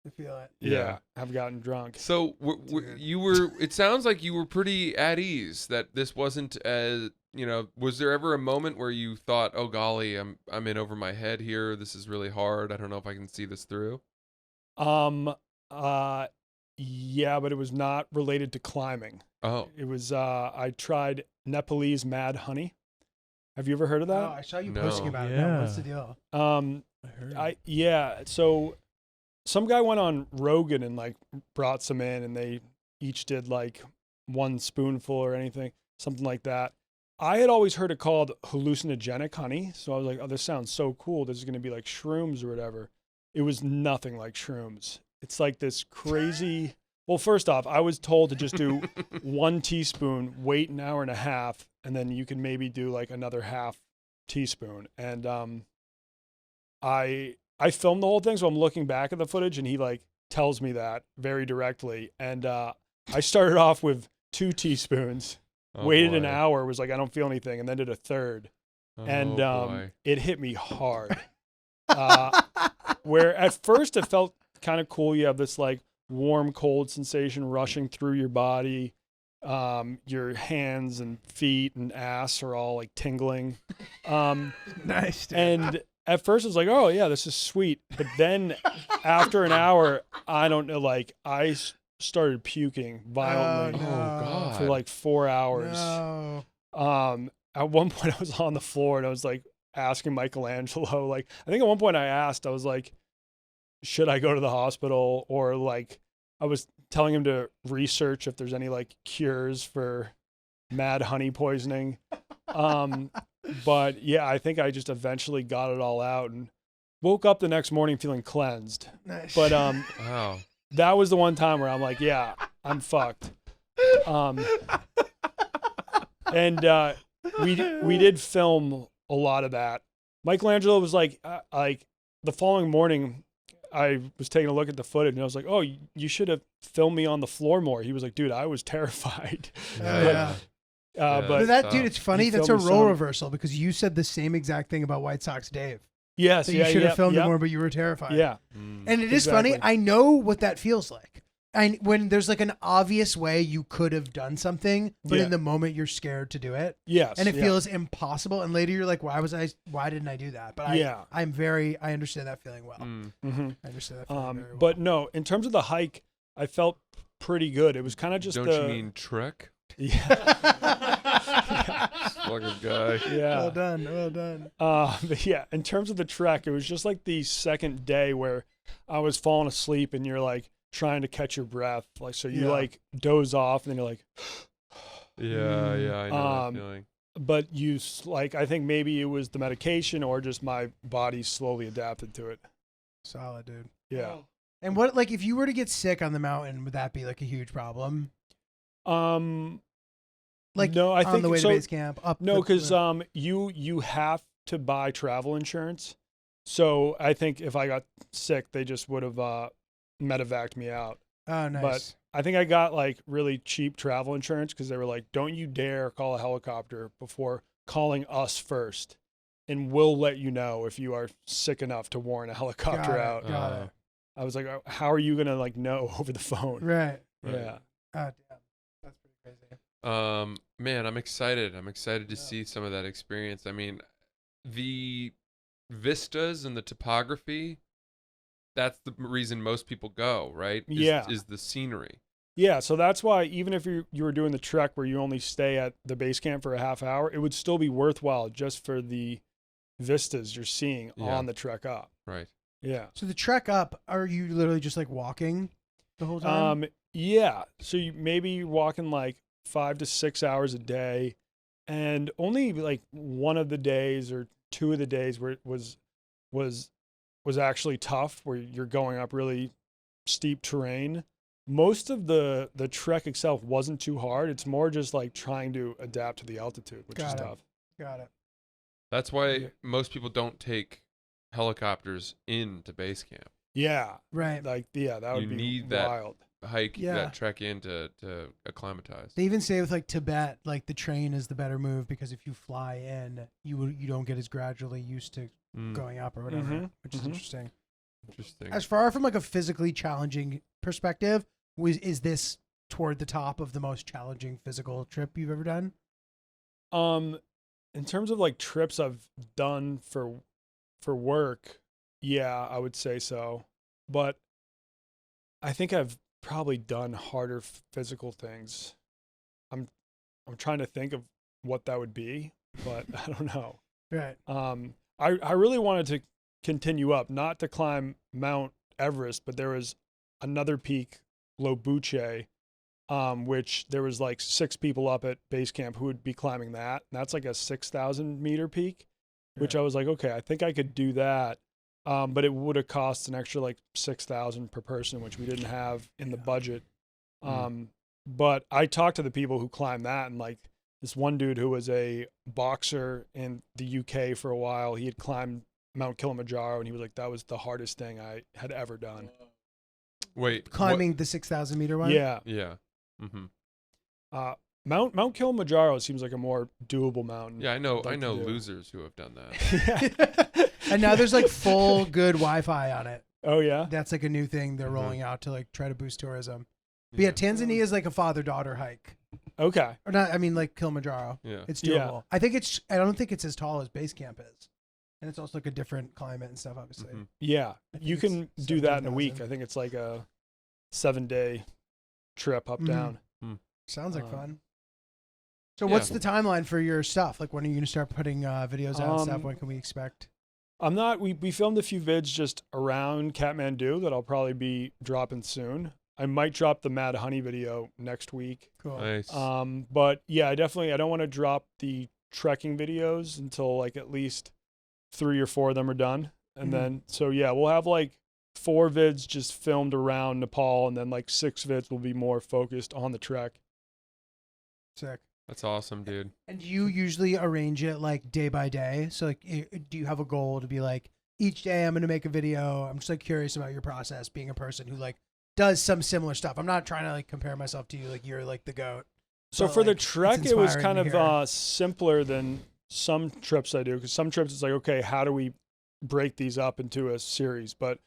B: I feel it.
A: yeah, have gotten drunk.
C: So
B: Dude.
C: you were. It sounds like you were pretty at ease that this wasn't as was there ever a moment where you thought, oh golly, I'm in over my head here. This is really hard. I don't know if I can see this through.
A: Yeah, but it was not related to climbing.
C: Oh,
A: It was I tried Nepalese mad honey. Have you ever heard of
B: Oh,
A: that?
B: I saw you
C: No.
B: posting about it. No, what's the deal?
A: I
B: heard.
A: Yeah, so some guy went on Rogan and like brought some in, and they each did like one spoonful or anything, something like that. I had always heard it called hallucinogenic honey, so I was like, oh, this sounds so cool. This is going to be like shrooms or whatever. It was nothing like shrooms. It's like this crazy. Well, first off, I was told to just do 1 teaspoon, wait an hour and a half, and then you can maybe do like another half teaspoon. And I filmed the whole thing, so I'm looking back at the footage, and he like tells me that very directly. And I started off with 2 teaspoons, waited an
C: boy.
A: hour, was like, I don't feel anything, and then did a third. And
C: boy.
A: it hit me hard. Where at first it felt kind of cool. You have this like warm, cold sensation rushing through your body. Your hands and feet and ass are all like tingling.
B: Nice. Dude.
A: And at first it was like, oh yeah, this is sweet. But then after an hour, I don't know, like started puking violently
B: no.
C: Oh God.
A: for like 4 hours.
B: No.
A: At one point I was on the floor and I was like asking Michelangelo, like, I think at one point I was like, should I go to the hospital? Or like, I was telling him to research if there's any like cures for mad honey poisoning. But yeah, I think I just eventually got it all out and woke up the next morning feeling cleansed.
B: Nice.
A: But
C: Wow.
A: that was the one time where I'm like, yeah, I'm fucked. And we did film a lot of that. Michelangelo was like the following morning, I was taking a look at the footage and I was like, oh, you should have filmed me on the floor more. He was like, dude, I was terrified.
B: Yeah.
A: But
B: But that dude, it's funny.
A: He
B: That's a
A: filmed me
B: role
A: some.
B: reversal because you said the same exact thing about White Sox Dave.
A: yes,
B: That
A: yeah,
B: you should have filmed
A: yeah,
B: it more, but you were terrified.
A: Yeah.
B: And it is funny.
A: Exactly.
B: I know what that feels like. And when there's like an obvious way you could have done something, but
A: Yeah.
B: in the moment you're scared to do it,
A: Yes.
B: and it
A: yeah.
B: feels impossible. And later you're like, why didn't I do that? But
A: Yeah.
B: I understand that feeling well.
A: Mhm.
B: I understand that feeling very well.
A: But no, in terms of the hike, I felt pretty good. It was kind of just
C: Don't
A: the.
C: you mean Trek?
A: Yeah.
C: Fucking guy.
A: Yeah.
B: Well done. Well done.
A: But yeah, in terms of the trek, it was just like the second day where I was falling asleep and you're like trying to catch your breath. Like, so you
B: Yeah.
A: like doze off and then you're like,
C: Yeah, I know that feeling.
A: but like, I think maybe it was the medication or just my body slowly adapted to it.
B: Solid, dude.
A: Yeah.
B: And what, like, if you were to get sick on the mountain, would that be like a huge problem? Like,
A: no, I
B: on
A: think
B: the way
A: so.
B: to base camp?
A: No, because you have to buy travel insurance. So I think if I got sick, they just would have medevaced me out.
B: Oh, nice.
A: But I think I got like really cheap travel insurance because they were like, don't you dare call a helicopter before calling us first. And we'll let you know if you are sick enough to warrant a helicopter out.
B: Got it.
A: I was like, how are you going to like know over the phone?
B: Right.
A: Yeah.
B: Oh, damn. That's pretty crazy.
C: Man, I'm excited. I'm excited to see some of that experience. I mean, the vistas and the topography, that's the reason most people go, right? Is the scenery.
A: Yeah, so that's why even if you were doing the trek where you only stay at the base camp for a half hour, it would still be worthwhile just for the vistas you're seeing on the trek up.
C: Right.
A: Yeah.
B: So the trek up, are you literally just like walking the whole time?
A: Yeah. So you maybe walking like 5 to 6 hours a day, and only like one of the days or two of the days where it was actually tough, where you're going up really steep terrain. Most of the trek itself wasn't too hard. It's more just like trying to adapt to the altitude, which is tough.
B: Got it.
C: That's why most people don't take helicopters into base camp.
A: Yeah.
B: Right.
A: Like, yeah, that would
C: You
A: be
C: need that
A: wild.
C: Hike,
B: Yeah.
C: that trek in to acclimatize.
B: They even say with like Tibet, like the train is the better move because if you fly in, you don't get as gradually used to going up or whatever,
A: Mhm.
B: which is interesting.
C: Interesting.
B: As far from like a physically challenging perspective, is this toward the top of the most challenging physical trip you've ever done?
A: In terms of like trips I've done for work, yeah, I would say so. But I think I've probably done harder physical things. I'm trying to think of what that would be, but I don't know.
B: Right.
A: I really wanted to continue up, not to climb Mount Everest, but there was another peak, Lobuche, which there was like 6 people up at base camp who would be climbing that. And that's like a 6,000 meter peak, which I was like, okay, I think I could do that. But it would have cost an extra like 6,000 per person, which we didn't have in the budget. But I talked to the people who climbed that, and like this one dude who was a boxer in the UK for a while, he had climbed Mount Kilimanjaro, and he was like, that was the hardest thing I had ever done.
C: Wait,
B: Climbing the 6,000 meter one?
A: Yeah.
C: Yeah. Mm-hmm.
A: Mount Kilimanjaro seems like a more doable mountain.
C: Yeah, I know
A: I'd like to do.
C: losers who have done that.
A: Yeah.
B: And now there's like full good Wi-Fi on it.
A: Oh yeah.
B: That's like a new thing they're rolling out to like try to boost tourism. But yeah, Tanzania is like a father-daughter hike.
A: Okay.
B: Or not, I mean like Kilimanjaro.
C: Yeah.
B: It's doable. I don't think it's as tall as base camp is. And it's also like a different climate and stuff, obviously.
C: Mm-hmm.
A: Yeah.
B: I think
A: You can
B: it's
A: do that in a week.
B: 17,000.
A: I think it's like a 7-day trip up down.
B: Sounds like
A: Um,
B: fun. So
C: yeah.
B: what's the timeline for your stuff? Like when are you going to start putting videos out and stuff?
A: Um,
B: When can we expect?
A: We filmed a few vids just around Kathmandu that I'll probably be dropping soon. I might drop the Mad Honey video next week.
B: Cool.
C: Nice.
A: But yeah, I don't want to drop the trekking videos until like at least 3 or 4 of them are done. And then, so yeah, we'll have like 4 vids just filmed around Nepal, and then like 6 vids will be more focused on the trek.
B: Sick.
C: That's awesome, dude.
B: And do you usually arrange it like day by day? So like, do you have a goal to be like, each day I'm going to make a video? I'm just like curious about your process, being a person who like does some similar stuff. I'm not trying to like compare myself to you. Like you're like the GOAT.
A: So
B: But,
A: for the
B: like, it's
A: trek, it was
B: inspiring
A: kind
B: to hear.
A: of simpler than some trips I do, because some trips it's like, okay, how do we break these up into a series? But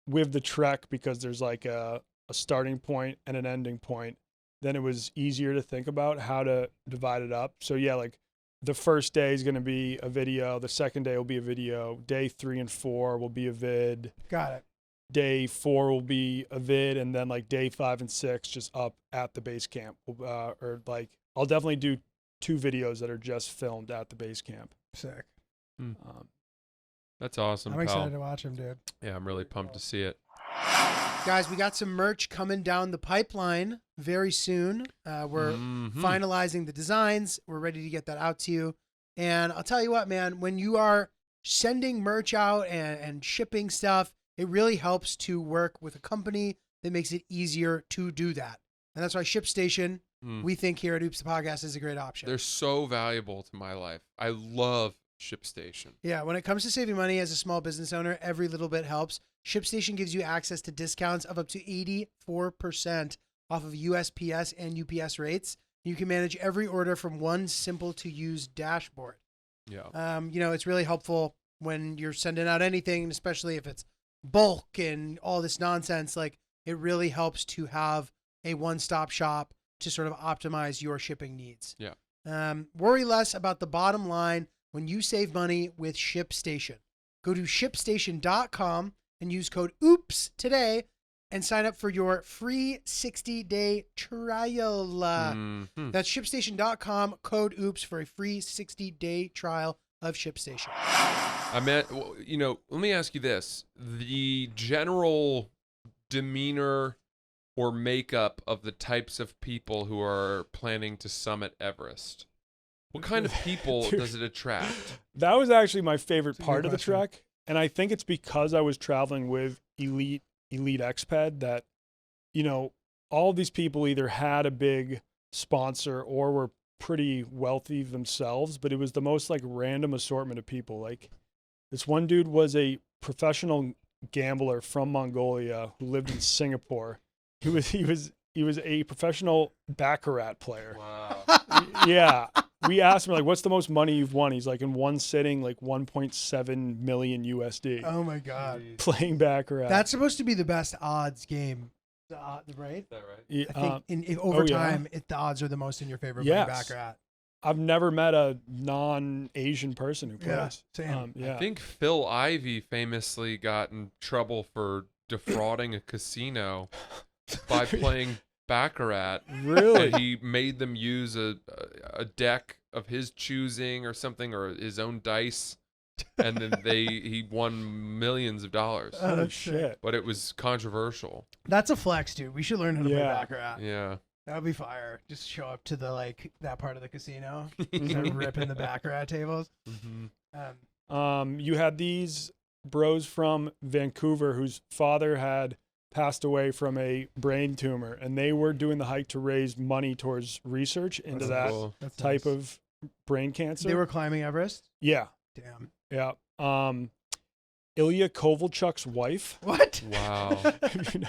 A: with the trek, because there's like a starting point and an ending point, then it was easier to think about how to divide it up. So yeah, like the first day is going to be a video. The second day will be a video. Day 3 and 4 will be a vid.
B: Got it.
A: Day 4 will be a vid. And then like day 5 and 6 just up at the base camp. Or like, I'll definitely do 2 videos that are just filmed at the base camp.
B: Sick.
C: That's awesome,
B: I'm
C: pal.
B: excited to watch him, dude.
C: Yeah, I'm really pumped to see it.
B: Guys, we got some merch coming down the pipeline very soon. We're finalizing the designs. We're ready to get that out to you. And I'll tell you what, man, when you are sending merch out and shipping stuff, it really helps to work with a company that makes it easier to do that. And that's why ShipStation, we think here at Oops the Podcast, is a great option.
C: They're so valuable to my life. I love ShipStation.
B: Yeah, when it comes to saving money as a small business owner, every little bit helps. ShipStation gives you access to discounts of up to 84% off of USPS and UPS rates. You can manage every order from one simple to use dashboard.
C: Yeah.
B: It's really helpful when you're sending out anything, especially if it's bulk and all this nonsense. Like, it really helps to have a one-stop shop to sort of optimize your shipping needs.
C: Yeah.
B: Worry less about the bottom line when you save money with ShipStation. Go to ShipStation.com and use code OOPS today and sign up for your free 60-day trial. That's ShipStation.com, code OOPS for a free 60-day trial of ShipStation.
C: Let me ask you this. The general demeanor or makeup of the types of people who are planning to summit Everest. What kind of people
A: Dude,
C: does it attract?
A: That was actually my favorite
B: That's a
A: part
B: good
A: of the
B: question.
A: trek. And I think it's because I was traveling with elite exped that, all of these people either had a big sponsor or were pretty wealthy themselves, but it was the most like random assortment of people. Like this one dude was a professional gambler from Mongolia who lived in Singapore. He was a professional baccarat player.
C: Wow.
A: Yeah. We asked him like, what's the most money you've won? He's like, in one sitting, like 1.7 million USD
B: Oh my God.
A: playing baccarat.
B: That's supposed to be the best odds game, right?
C: Is that right?
A: Yeah,
B: I think over
A: yeah.
B: time, the odds are the most in your favor.
A: Yes.
B: Playing baccarat.
A: I've never met a non-Asian person who
B: Yeah,
A: plays.
B: same.
A: Yeah.
C: I think Phil Ivey famously got in trouble for defrauding a casino by playing Baccarat.
A: Really?
C: And he made them use a deck of his choosing or something, or his own dice, and then he won millions of dollars.
B: Oh,
A: Oh
B: that's sick.
A: shit.
C: But it was controversial.
B: That's a flex, dude. We should learn how to play
A: Yeah.
B: Baccarat.
C: Yeah.
B: That'd be fire. Just show up to the that part of the casino, start ripping the Baccarat tables.
C: Mm-hmm.
A: You had these bros from Vancouver whose father had passed away from a brain tumor, and they were doing the hike to raise money towards research into
B: That's
A: that
C: cool.
B: That's
A: type
B: nice.
A: of brain cancer.
B: They were climbing Everest.
A: Yeah.
B: Damn.
A: Yeah. Ilya Kovalchuk's wife.
B: What?
C: Wow.
A: You know?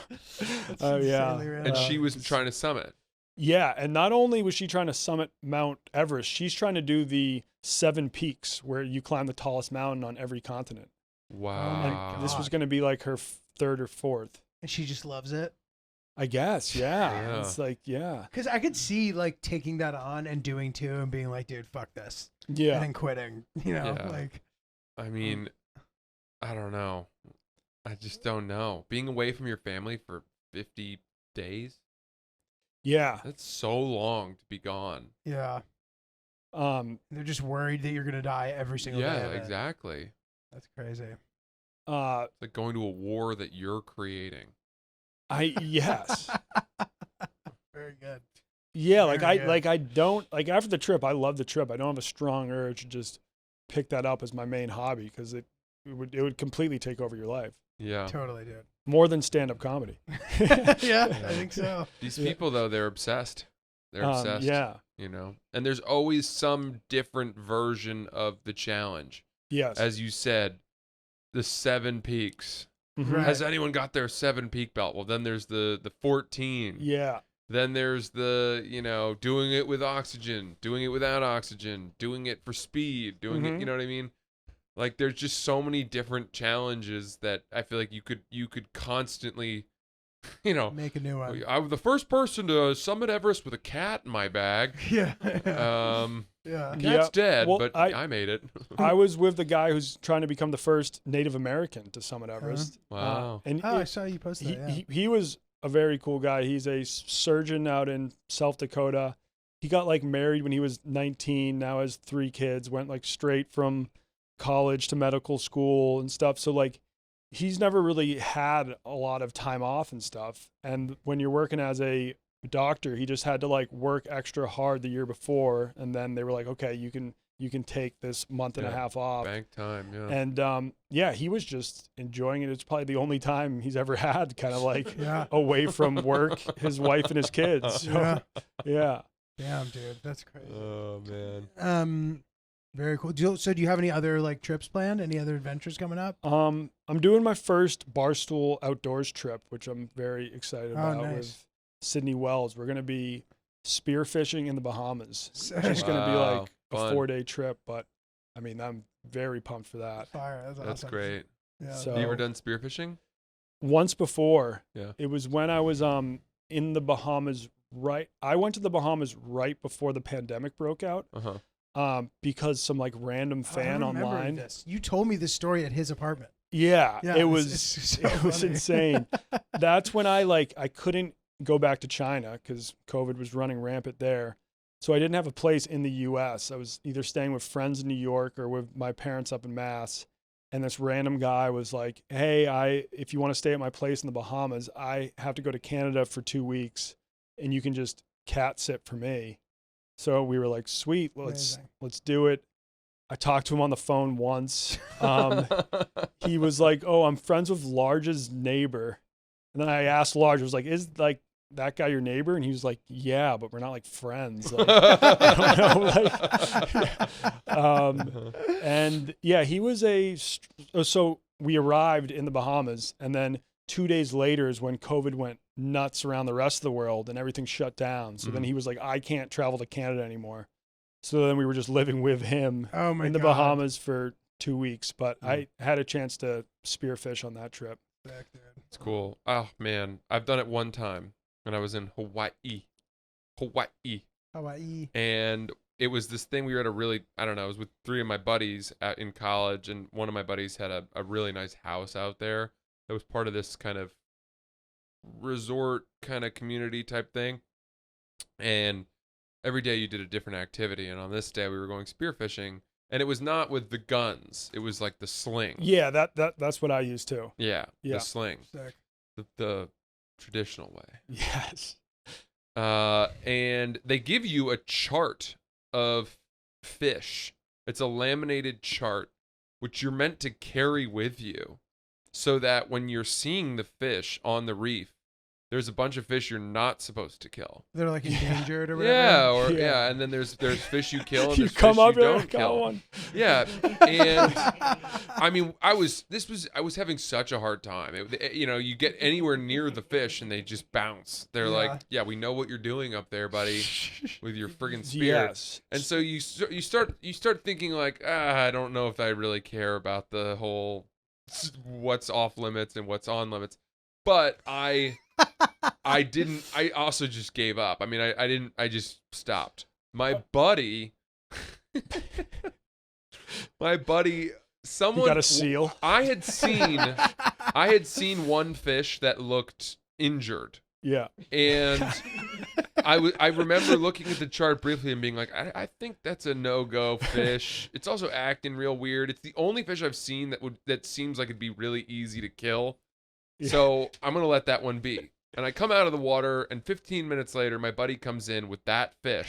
B: That's
A: Oh yeah.
B: insanely random.
C: And she was trying to summit.
A: Yeah, and not only was she trying to summit Mount Everest, she's trying to do the 7 peaks where you climb the tallest mountain on every continent.
C: Wow.
A: And this was
B: God.
A: going to be like her 3rd or 4th.
B: And she just loves it.
A: I guess, yeah.
C: Yeah.
A: It's like, yeah.
B: Because I could see taking that on and doing 2 and being like, dude, fuck this. And
A: Yeah.
B: then quitting. You know,
C: Yeah. I mean, I don't know. I just don't know. Being away from your family for 50 days?
A: Yeah.
C: That's so long to be gone.
B: yeah.
A: Um
B: They're just worried that you're going to die every single day.
C: Yeah,
B: of it.
C: exactly.
B: That's crazy.
C: It's like going to a war that you're creating.
A: yes.
B: Very good.
A: Yeah, like
B: Very good.
A: I don't like after the trip, I love the trip. I don't have a strong urge to just pick that up as my main hobby because it would completely take over your life.
C: Yeah.
B: Totally, dude.
A: More than stand-up comedy.
B: Yeah, I think so.
C: These
A: Yeah.
C: people, though, they're obsessed. They're obsessed.
A: Yeah.
C: You know? And there's always some different version of the challenge.
A: Yes.
C: As you said, the 7 peaks.
A: Mhm.
B: Right.
C: Has anyone got their 7 peak belt? Well, then there's the 14.
A: Yeah.
C: Then there's the, doing it with oxygen, doing it without oxygen, doing it for speed, doing it,
A: Mhm.
C: you know what I mean? Like there's just so many different challenges that I feel like you could constantly,
B: Make a new one.
C: I was the first person to summit Everest with a cat in my bag.
B: Yeah.
C: Cat's
B: Yeah.
C: dead,
A: Well,
C: but I made it.
A: I was with the guy who's trying to become the first Native American to summit Everest.
C: Wow.
A: And
B: Oh, I saw you post that. Yeah.
A: he was a very cool guy. He's a surgeon out in South Dakota. He got married when he was 19, now has 3 kids, went straight from college to medical school and stuff. So he's never really had a lot of time off and stuff. And when you're working as a doctor, he just had to work extra hard the year before. And then they were like, okay, you can take this month and a half off.
C: Bank time, yeah.
A: And he was just enjoying it. It's probably the only time he's ever had kind of
B: Yeah.
A: away from work, his wife and his kids. So,
B: Yeah.
A: yeah.
B: Damn, dude, that's crazy.
C: Oh man.
B: Very cool. Do you have any other trips planned? Any other adventures coming up?
A: I'm doing my first Barstool outdoors trip, which I'm very excited about
B: nice.
A: with Sydney Wells. We're gonna be spearfishing in the Bahamas.
B: Sick.
A: It's gonna be
C: Wow,
A: a
C: fun.
A: 4-day trip, but I mean I'm very pumped for that.
B: Fire. That's awesome.
C: That's great.
B: Yeah.
A: So
C: Have you ever done spearfishing?
A: once before,
C: Yeah.
A: it was when I was in the Bahamas. I went to the Bahamas right before the pandemic broke out.
C: Uh-huh.
A: Because some random
B: I
A: fan
B: remember
A: online.
B: This. You told me this story at his apartment.
A: Yeah,
B: Yeah,
A: it
B: it's
A: was
B: so
A: it was
B: funny.
A: insane. That's when I couldn't go back to China because COVID was running rampant there. So I didn't have a place in the U.S. I was either staying with friends in New York or with my parents up in Mass. And this random guy was like, "Hey, if you want to stay at my place in the Bahamas, I have to go to Canada for 2 weeks, and you can just cat sit for me." So we were like, "Sweet, let's do it." I talked to him on the phone once. He was like, "Oh, I'm friends with Large's neighbor." And then I asked Large, I was like, "Is that guy your neighbor?" And he was like, "Yeah, but we're not friends." I don't know. And yeah, he was so we arrived in the Bahamas, and then 2 days later is when COVID went nuts around the rest of the world and everything shut down. So then he was like, "I can't travel to Canada anymore." So then we were just living with him
B: Oh my
A: in the
B: God.
A: Bahamas for 2 weeks, but I had a chance to spearfish on that trip.
B: Sick, dude.
C: It's cool. Oh man, I've done it one time when I was in Hawaii.
B: Hawaii.
C: And it was this thing. We were at a really, I don't know, I was with 3 of my buddies in college, and one of my buddies had a really nice house out there that was part of this kind of resort kind of community type thing. And every day you did a different activity. And on this day we were going spearfishing, and it was not with the guns. It was like the sling.
A: Yeah, that's what I use too.
C: Yeah.
A: Yeah.
C: The sling.
B: Sick.
C: The traditional way.
A: Yes.
C: And they give you a chart of fish. It's a laminated chart, which you're meant to carry with you, so that when you're seeing the fish on the reef, there's a bunch of fish you're not supposed to kill.
B: They're like endangered or
C: Yeah,
B: whatever.
C: yeah, and then there's fish you kill, and
A: You
C: there's
A: come
C: fish
A: up
C: you
A: here,
C: don't
A: I got
C: kill.
A: one.
C: Yeah, and I mean, I was having such a hard time. You get anywhere near the fish and they just bounce. They're like, yeah, we know what you're doing up there, buddy, with your friggin' spear.
A: Yes.
C: And so you start thinking like, I don't know if I really care about the whole what's off limits and what's on limits, but I also just gave up. I mean, I just stopped. My buddy, someone
A: You got a seal.
C: I had seen one fish that looked injured.
A: Yeah.
C: And I remember looking at the chart briefly and being like, I think that's a no-go fish. It's also acting real weird. It's the only fish I've seen that seems like it'd be really easy to kill.
A: Yeah.
C: So I'm going to let that one be. And I come out of the water, and 15 minutes later, my buddy comes in with that fish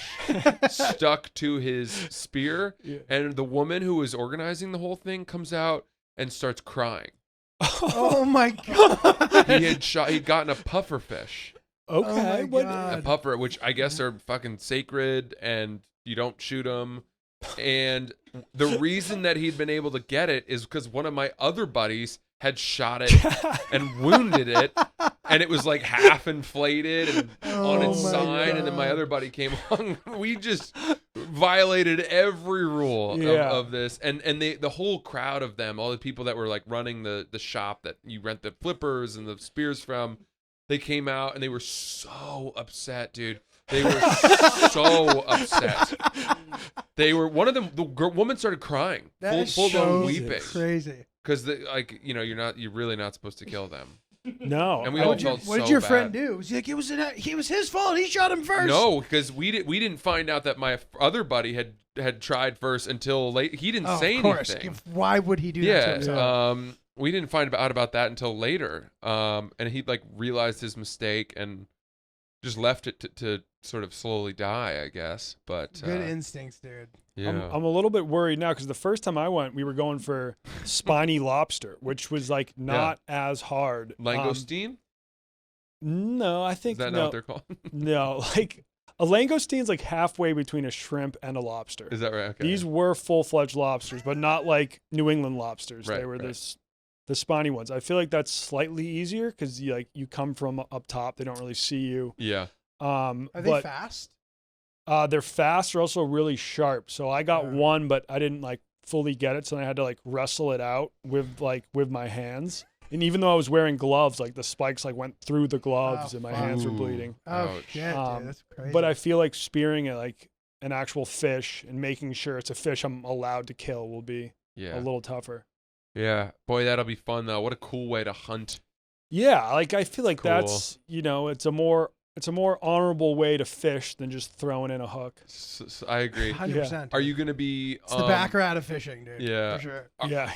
C: stuck to his spear.
A: Yeah.
C: And the woman who was organizing the whole thing comes out and starts crying.
B: Oh my god.
C: He'd gotten a puffer fish.
A: Okay.
B: Oh my
A: what-
B: God.
C: A puffer, which I guess are fucking sacred, and you don't shoot them. And the reason that he'd been able to get it is because one of my other buddies had shot it and wounded it, and it was like half inflated and on its
B: Oh my
C: side. And then my
B: God.
C: other buddy came along. We just violated every rule
A: Yeah.
C: of this, and the whole crowd of them, all the people that were like running the shop that you rent the flippers and the spears from, they came out and they were so upset, dude. They were so upset. They were, one of them, the woman started crying,
B: That is
C: full
B: so
C: on weeping,
B: crazy.
C: because you're really not supposed to kill them.
A: No.
C: And we all
B: What
C: felt
B: did
C: so
B: your friend
C: bad.
B: do? Was he like, it was his fault. He shot him first.
C: No, because we didn't find out that my other buddy had tried first until late. He didn't
B: Oh,
C: say
B: of course.
C: anything.
B: Why would he do that to
C: Yeah.
B: himself?
C: We didn't find out about that until later. And he like realized his mistake and just left it to sort of slowly die, I guess. But
B: Good instincts, dude.
C: yeah.
A: I'm a little bit worried now because the first time I went, we were going for spiny lobster, which was like not as hard.
C: Langoustine?
A: No, I
C: Is
A: think
C: that
A: no.
C: not what they're called?
A: No, like a langoustine's like halfway between a shrimp and a lobster.
C: Is that right? Okay.
A: These were full-fledged lobsters, but not like New England lobsters.
C: Right,
A: They were
C: right.
A: the spiny ones. I feel like that's slightly easier because you come from up top, they don't really see you.
C: Yeah.
B: Are they
A: But
B: fast?
A: they're fast. They're also really sharp. So I got
B: Yeah.
A: one, but I didn't like fully get it, so I had to like wrestle it out with my hands. And even though I was wearing gloves, like the spikes like went through the gloves,
B: Oh,
A: and my
B: fuck.
A: hands were
C: Ooh.
A: bleeding.
B: Oh
C: Ouch.
B: shit,
A: Um,
B: dude, that's crazy.
A: But I feel like spearing it like an actual fish and making sure it's a fish I'm allowed to kill will be
C: Yeah.
A: a little tougher.
C: Yeah. Boy, that'll be fun though. What a cool way to hunt.
A: Yeah, like I feel like
C: Cool.
A: that's it's a more honorable way to fish than just throwing in a hook.
C: I agree.
B: 100%.
C: Are you gonna be?
B: It's the Baccarat of fishing, dude.
C: yeah.
B: For sure.
A: Yeah.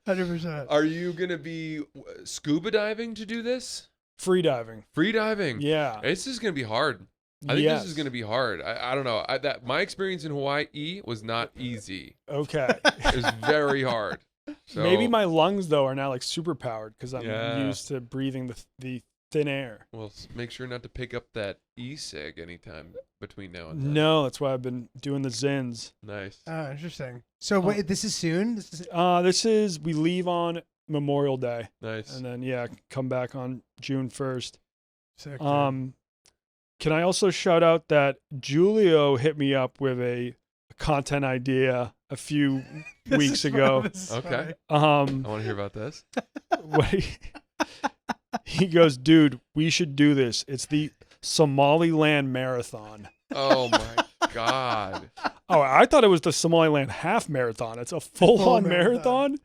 B: 100%.
C: Are you gonna be scuba diving to do this?
A: Free diving.
C: Free diving?
A: Yeah.
C: This is gonna be hard. I think
A: Yes.
C: this is gonna be hard. I don't know. My experience in Hawaii was not easy.
A: Okay.
C: It was very hard. So,
A: Maybe my lungs though are now like super powered because I'm
C: Yeah.
A: used to breathing the thin air.
C: Well, make sure not to pick up that e-cig anytime between now and then.
A: No, that's why I've been doing the Zins.
C: Nice.
B: Oh, interesting. So wait, this is soon?
A: We leave on Memorial Day
C: Nice.
A: and then come back on June 1st.
B: Sick, dude.
A: Can I also shout out that Julio hit me up with a content idea a few
B: This
A: weeks
B: is
A: ago.
B: funny, this is
C: Okay.
B: funny.
C: I want to hear about this.
A: What he goes, dude, we should do this. It's the Somaliland Marathon.
C: Oh my God.
A: Oh, I thought it was the Somaliland half marathon. It's a full-on marathon.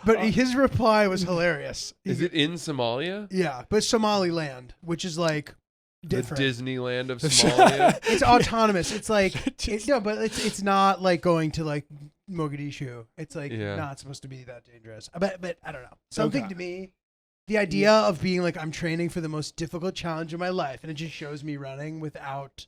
B: But his reply was hilarious.
C: Is it in Somalia?
B: Yeah, but Somaliland, which is like different.
C: The Disneyland of Somalia?
B: It's autonomous. It's like no, but it's not like going to like Mogadishu. It's like not supposed to be that dangerous. But I don't know. Something to me, the idea of being like I'm training for the most difficult challenge of my life, and it just shows me running without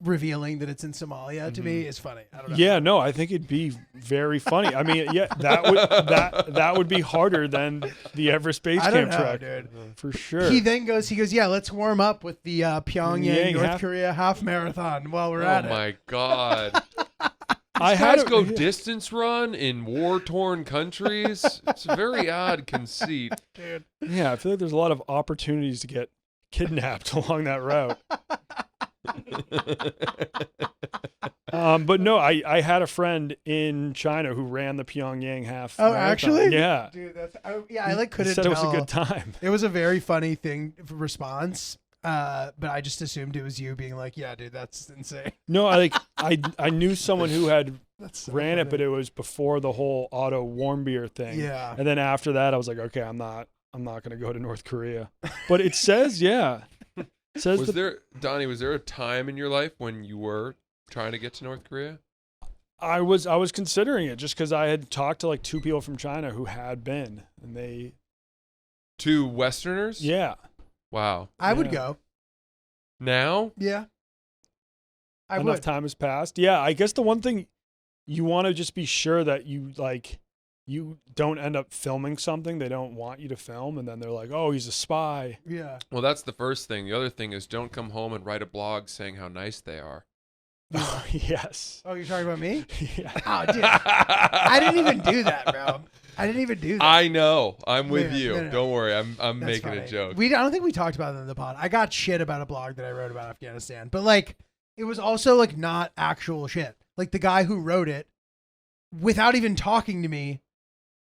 B: revealing that it's in Somalia to me is funny. I don't know.
A: Yeah, no, I think it'd be very funny. I mean, yeah, that would be harder than the Everest base camp trek,
B: dude.
A: For sure.
B: He goes, yeah, let's warm up with the Pyongyang, North Korea half marathon while we're at it.
C: Oh my God.
A: I
C: had to go distance run in war-torn countries. It's a very odd conceit.
B: Dude.
A: Yeah, I feel like there's a lot of opportunities to get kidnapped along that route. But no, I had a friend in China who ran the Pyongyang half.
B: Oh,
A: marathon.
B: actually?
A: Yeah.
B: Dude, I like couldn't
A: said
B: tell.
A: it was a good time.
B: It was a very funny response. But I just assumed it was you being like, yeah, dude, that's insane.
A: No, I knew someone who had
B: So
A: ran
B: funny.
A: it, but it was before the whole auto warm beer thing.
B: Yeah.
A: And then after that, I was like, okay, I'm not going to go to North Korea. But it says, yeah. It says
C: Was there a time in your life when you were trying to get to North Korea?
A: I was considering it just because I had talked to like 2 people from China who had been, and they.
C: 2 Westerners?
A: Yeah.
C: Wow.
B: I would go.
C: Now?
B: Yeah. I
A: Enough
B: would.
A: time has passed. Yeah, I guess the one thing you want to just be sure that you don't end up filming something they don't want you to film, and then they're like, "Oh, he's a spy."
B: Yeah.
C: Well, that's the first thing. The other thing is don't come home and write a blog saying how nice they are.
A: Oh, yes.
B: Oh, you're talking about me?
A: Yeah.
B: Oh, dude. I didn't even do that, bro. I didn't even do that.
C: I know. I'm with
B: No,
C: you.
B: no.
C: Don't worry. I'm
B: That's
C: making
B: funny.
C: a joke.
B: I don't think we talked about it in the pod. I got shit about a blog that I wrote about Afghanistan, but like it was also like not actual shit. Like the guy who wrote it, without even talking to me,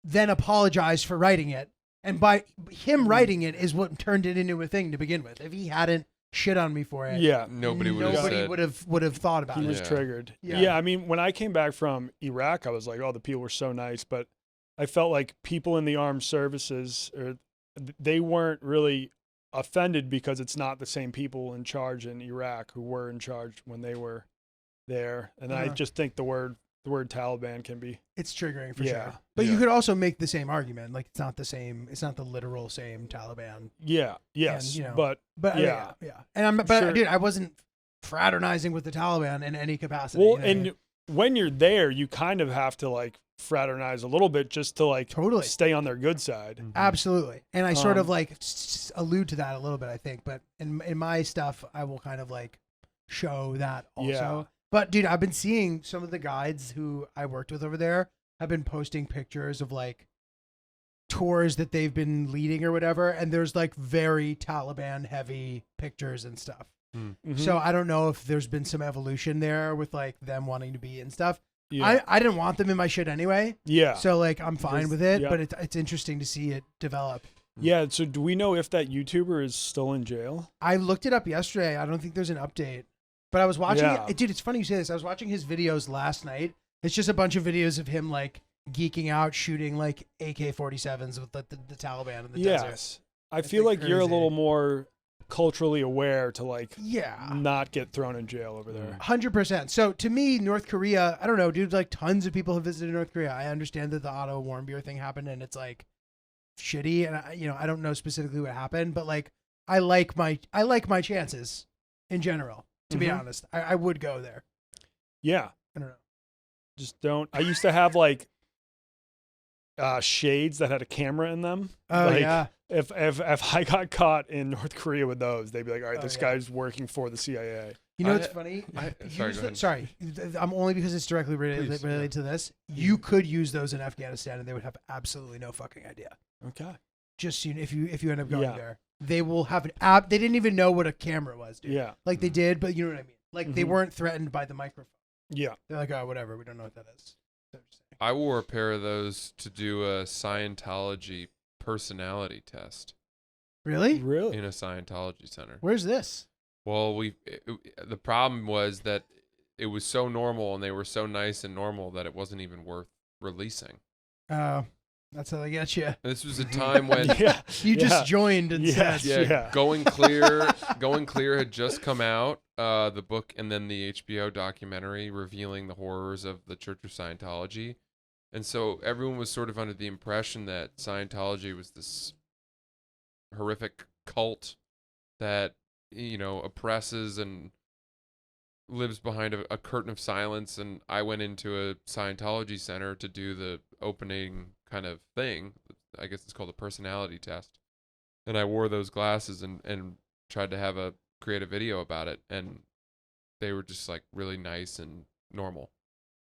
B: then apologized for writing it, and by him writing it is what turned it into a thing to begin with. If he hadn't shit on me for it,
A: Yeah.
C: Nobody would have said.
B: would have thought about
A: He
B: it.
A: was
C: Yeah.
A: triggered.
B: Yeah.
A: Yeah, I mean, when I came back from Iraq, I was like, "Oh, the people were so nice," but I felt like people in the armed services, they weren't really offended because it's not the same people in charge in Iraq who were in charge when they were there. And I just think the word Taliban can be.
B: It's triggering for
A: Yeah.
B: sure. But you
C: Yeah.
B: could also make the same argument. Like it's not the same. It's not the literal same Taliban.
A: Yeah. Yes.
B: And, you know,
A: but
B: yeah. And
A: Sure.
B: dude, I wasn't fraternizing with the Taliban in any capacity.
A: well,
B: you know what I mean?
A: and when you're there, you kind of have to like fraternize a little bit just to like
B: Totally.
A: stay on their good side.
B: Absolutely. And I sort of
A: Um,
B: like allude to that a little bit, I think. But in my stuff, I will kind of like show that also.
A: Yeah.
B: But dude, I've been seeing some of the guides who I worked with over there have been posting pictures of like tours that they've been leading or whatever. And there's like very Taliban heavy pictures and stuff.
A: Mhm.
B: So I don't know if there's been some evolution there with like them wanting to be and stuff.
A: yeah.
B: I didn't want them in my shit anyway.
A: Yeah.
B: So like I'm fine
A: There's-
B: with it,
A: yeah.
B: but it's interesting to see it develop.
A: Yeah. So do we know if that YouTuber is still in jail?
B: I looked it up yesterday. I don't think there's an update, but I was watching
A: Yeah.
B: it. Dude, it's funny you say this. I was watching his videos last night. It's just a bunch of videos of him like geeking out, shooting like AK-47s with the Taliban in the desert.
A: Yes. I
B: It's,
A: feel
B: like,
A: like you're a
B: crazy.
A: little more culturally aware to like
B: Yeah.
A: not get thrown in jail over there.
B: 100%. So to me, North Korea, I don't know, dude, like tons of people have visited North Korea. I understand that the auto warm beer thing happened and it's like shitty. And I don't know specifically what happened, but like, I like my chances in general, to be
A: Mhm.
B: honest. I would go there.
A: Yeah.
B: I don't know.
A: Just don't. I used to have like shades that had a camera in them.
B: Oh
A: Like,
B: yeah.
A: If I got caught in North Korea with those, they'd be like, "All right,
B: Oh,
A: this
B: yeah.
A: guy's working for the CIA."
B: You know
C: I-
B: what's funny?
C: sorry, go ahead.
B: Sorry. I'm only because it's directly related
C: Please,
B: to this. You could use those in Afghanistan and they would have absolutely no fucking idea.
A: Okay.
B: Just if you end up going
A: Yeah.
B: there. They will have an app. They didn't even know what a camera was, dude.
A: Yeah.
B: Like they did, but you know what I mean? Like they
A: Mhm.
B: weren't threatened by the microphone.
A: Yeah.
B: They're like, oh, whatever. We don't know what that is. So just saying.
C: I wore a pair of those to do a Scientology personality test
B: Really?
A: Really?
C: in a Scientology center.
B: Where's this?
C: Well, the problem was that it was so normal and they were so nice and normal that it wasn't even worth releasing.
B: Oh, that's how they get you.
C: And this was a time when
A: Yeah.
B: You just joined and
A: Yes.
B: said,
A: Yeah.
C: Going Clear had just come out, the book, and then the HBO documentary revealing the horrors of the Church of Scientology. And so everyone was sort of under the impression that Scientology was this horrific cult that, oppresses and lives behind a curtain of silence. And I went into a Scientology center to do the opening kind of thing. I guess it's called a personality test. And I wore those glasses and tried to create a video about it. And they were just like really nice and normal.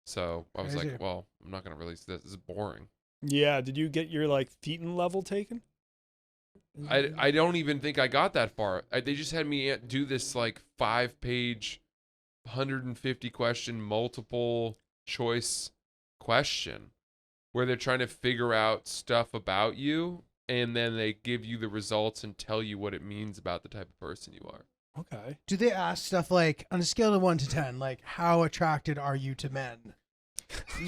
C: So I was
B: Crazy.
C: like, well, I'm not going to release this. This is boring.
A: Yeah. Did you get your like thetan level taken?
C: I don't even think I got that far. They just had me do this like 5-page, 150 question, multiple choice question where they're trying to figure out stuff about you, and then they give you the results and tell you what it means about the type of person you are.
A: Okay.
B: do they ask stuff like, on a scale of 1 to 10, like, how attracted are you to men?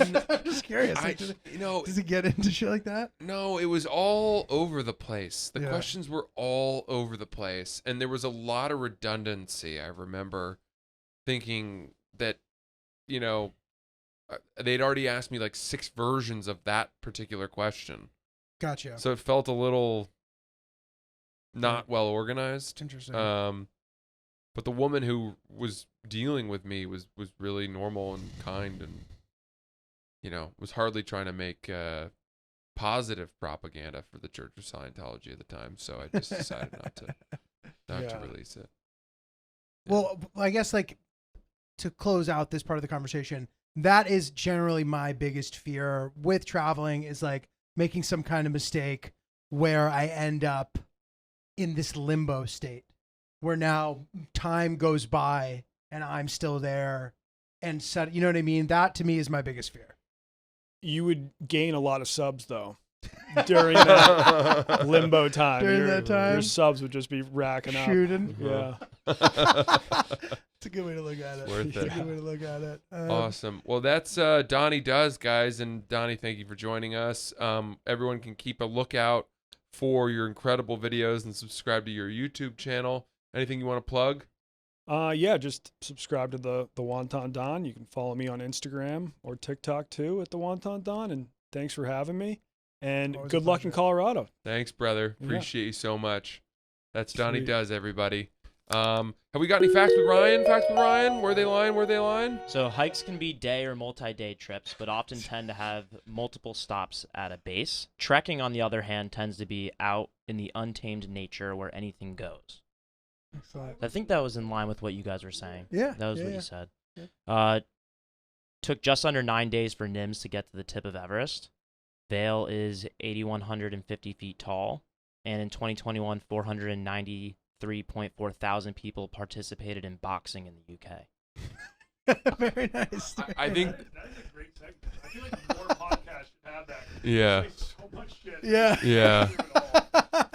B: I'm just curious. Like, does it get into shit like that?
C: No, it was all over the place. The
B: Yeah.
C: questions were all over the place, and there was a lot of redundancy. I remember thinking that, they'd already asked me like 6 versions of that particular question.
B: Gotcha.
C: So it felt a little not well organized.
B: Interesting.
C: But the woman who was dealing with me was really normal and kind, and was hardly trying to make positive propaganda for the Church of Scientology at the time. So I just decided not to release it.
B: Well, I guess like to close out this part of the conversation, that is generally my biggest fear with traveling, is like making some kind of mistake where I end up in this limbo state where now time goes by and I'm still there and you know what I mean? That to me is my biggest fear.
A: You would gain a lot of subs though during that limbo time.
B: During that time?
A: Your subs would just be racking up.
B: Shooting.
A: Yeah.
B: It's a good way to look at it.
C: Worth
B: It's
C: it.
B: a good way to look at it.
C: Awesome. Well, that's Donnie Does, guys. And Donnie, thank you for joining us. Everyone can keep a lookout for your incredible videos and subscribe to your YouTube channel. Anything you want to plug?
A: Yeah, just subscribe to the Wonton Don. You can follow me on Instagram or TikTok too at the Wonton Don. And thanks for having me. And
B: Always a
A: good luck in
B: pleasure.
A: Colorado.
C: Thanks, brother.
A: Yeah.
C: Appreciate you so much. That's Donnie
A: Sweet.
C: Does, everybody. Have we got any facts with Ryan? Facts with Ryan? Where they line?
D: So hikes can be day or multi-day trips, but often tend to have multiple stops at a base. Trekking, on the other hand, tends to be out in the untamed nature where anything goes.
B: Excellent.
D: I think that was in line with what you guys were saying.
B: Yeah.
D: That was
B: yeah,
D: what
B: yeah.
D: you said.
B: Yeah.
D: Took just under 9 days for NIMS to get to the tip of Everest. Vail is 8,150 feet tall, and in 2021, 493.4 thousand people participated in boxing in the UK.
B: Very nice.
C: I think.
A: That is a great segment. I feel like more podcasts should have that.
C: Yeah.
A: So much shit.
B: Yeah.
C: Yeah.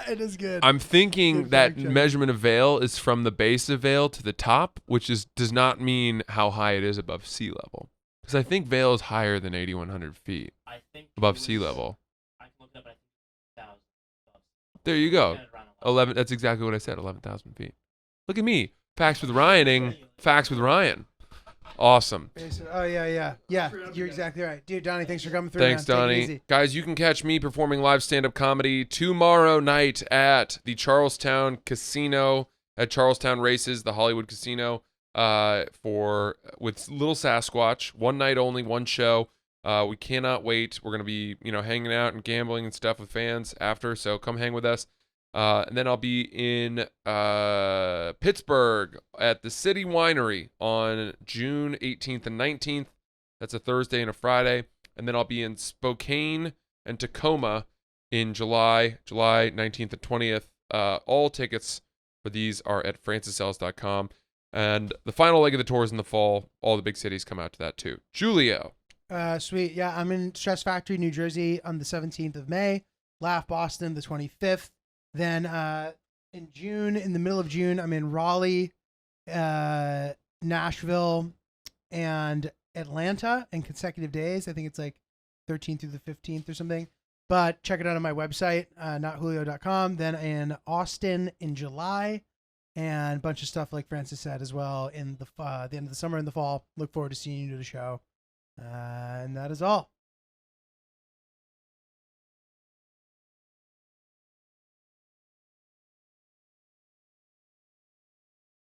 B: It is good.
C: I'm thinking
B: Good
C: that
B: fact check.
C: measurement of Vail is from the base of Vail to the top, which does not mean how high it is above sea level. Because I think Vail is higher than 8,100 feet
D: I think
C: above sea level.
D: I can look it up, but I think it's 1,000.
C: There you go. 11. That's exactly what I said. 11,000 feet. Look at me. Facts with Ryaning. Facts with Ryan. Awesome.
B: Oh, yeah. Yeah, you're exactly right. Dude, Donnie, thanks for coming through.
C: Thanks,
B: man. Take it
C: Donnie.
B: easy.
C: Guys, you can catch me performing live stand-up comedy tomorrow night at the Charlestown Casino at Charlestown Races, the Hollywood Casino, with Little Sasquatch. One night only, one show. We cannot wait. We're gonna be, hanging out and gambling and stuff with fans after. So come hang with us. And then I'll be in Pittsburgh at the City Winery on June 18th and 19th. That's a Thursday and a Friday. And then I'll be in Spokane and Tacoma in July 19th and 20th. All tickets for these are at francisells.com. And the final leg of the tour is in the fall. All the big cities come out to that too. Julio.
B: Sweet. Yeah, I'm in Stress Factory, New Jersey on the 17th of May. Laugh Boston, the 25th. Then in the middle of June, I'm in Raleigh, Nashville, and Atlanta in consecutive days. I think it's like 13th through the 15th or something. But check it out on my website, notjulio.com. Then in Austin in July, and a bunch of stuff like Francis said as well in the end of the summer and the fall. Look forward to seeing you to the show. And that is all.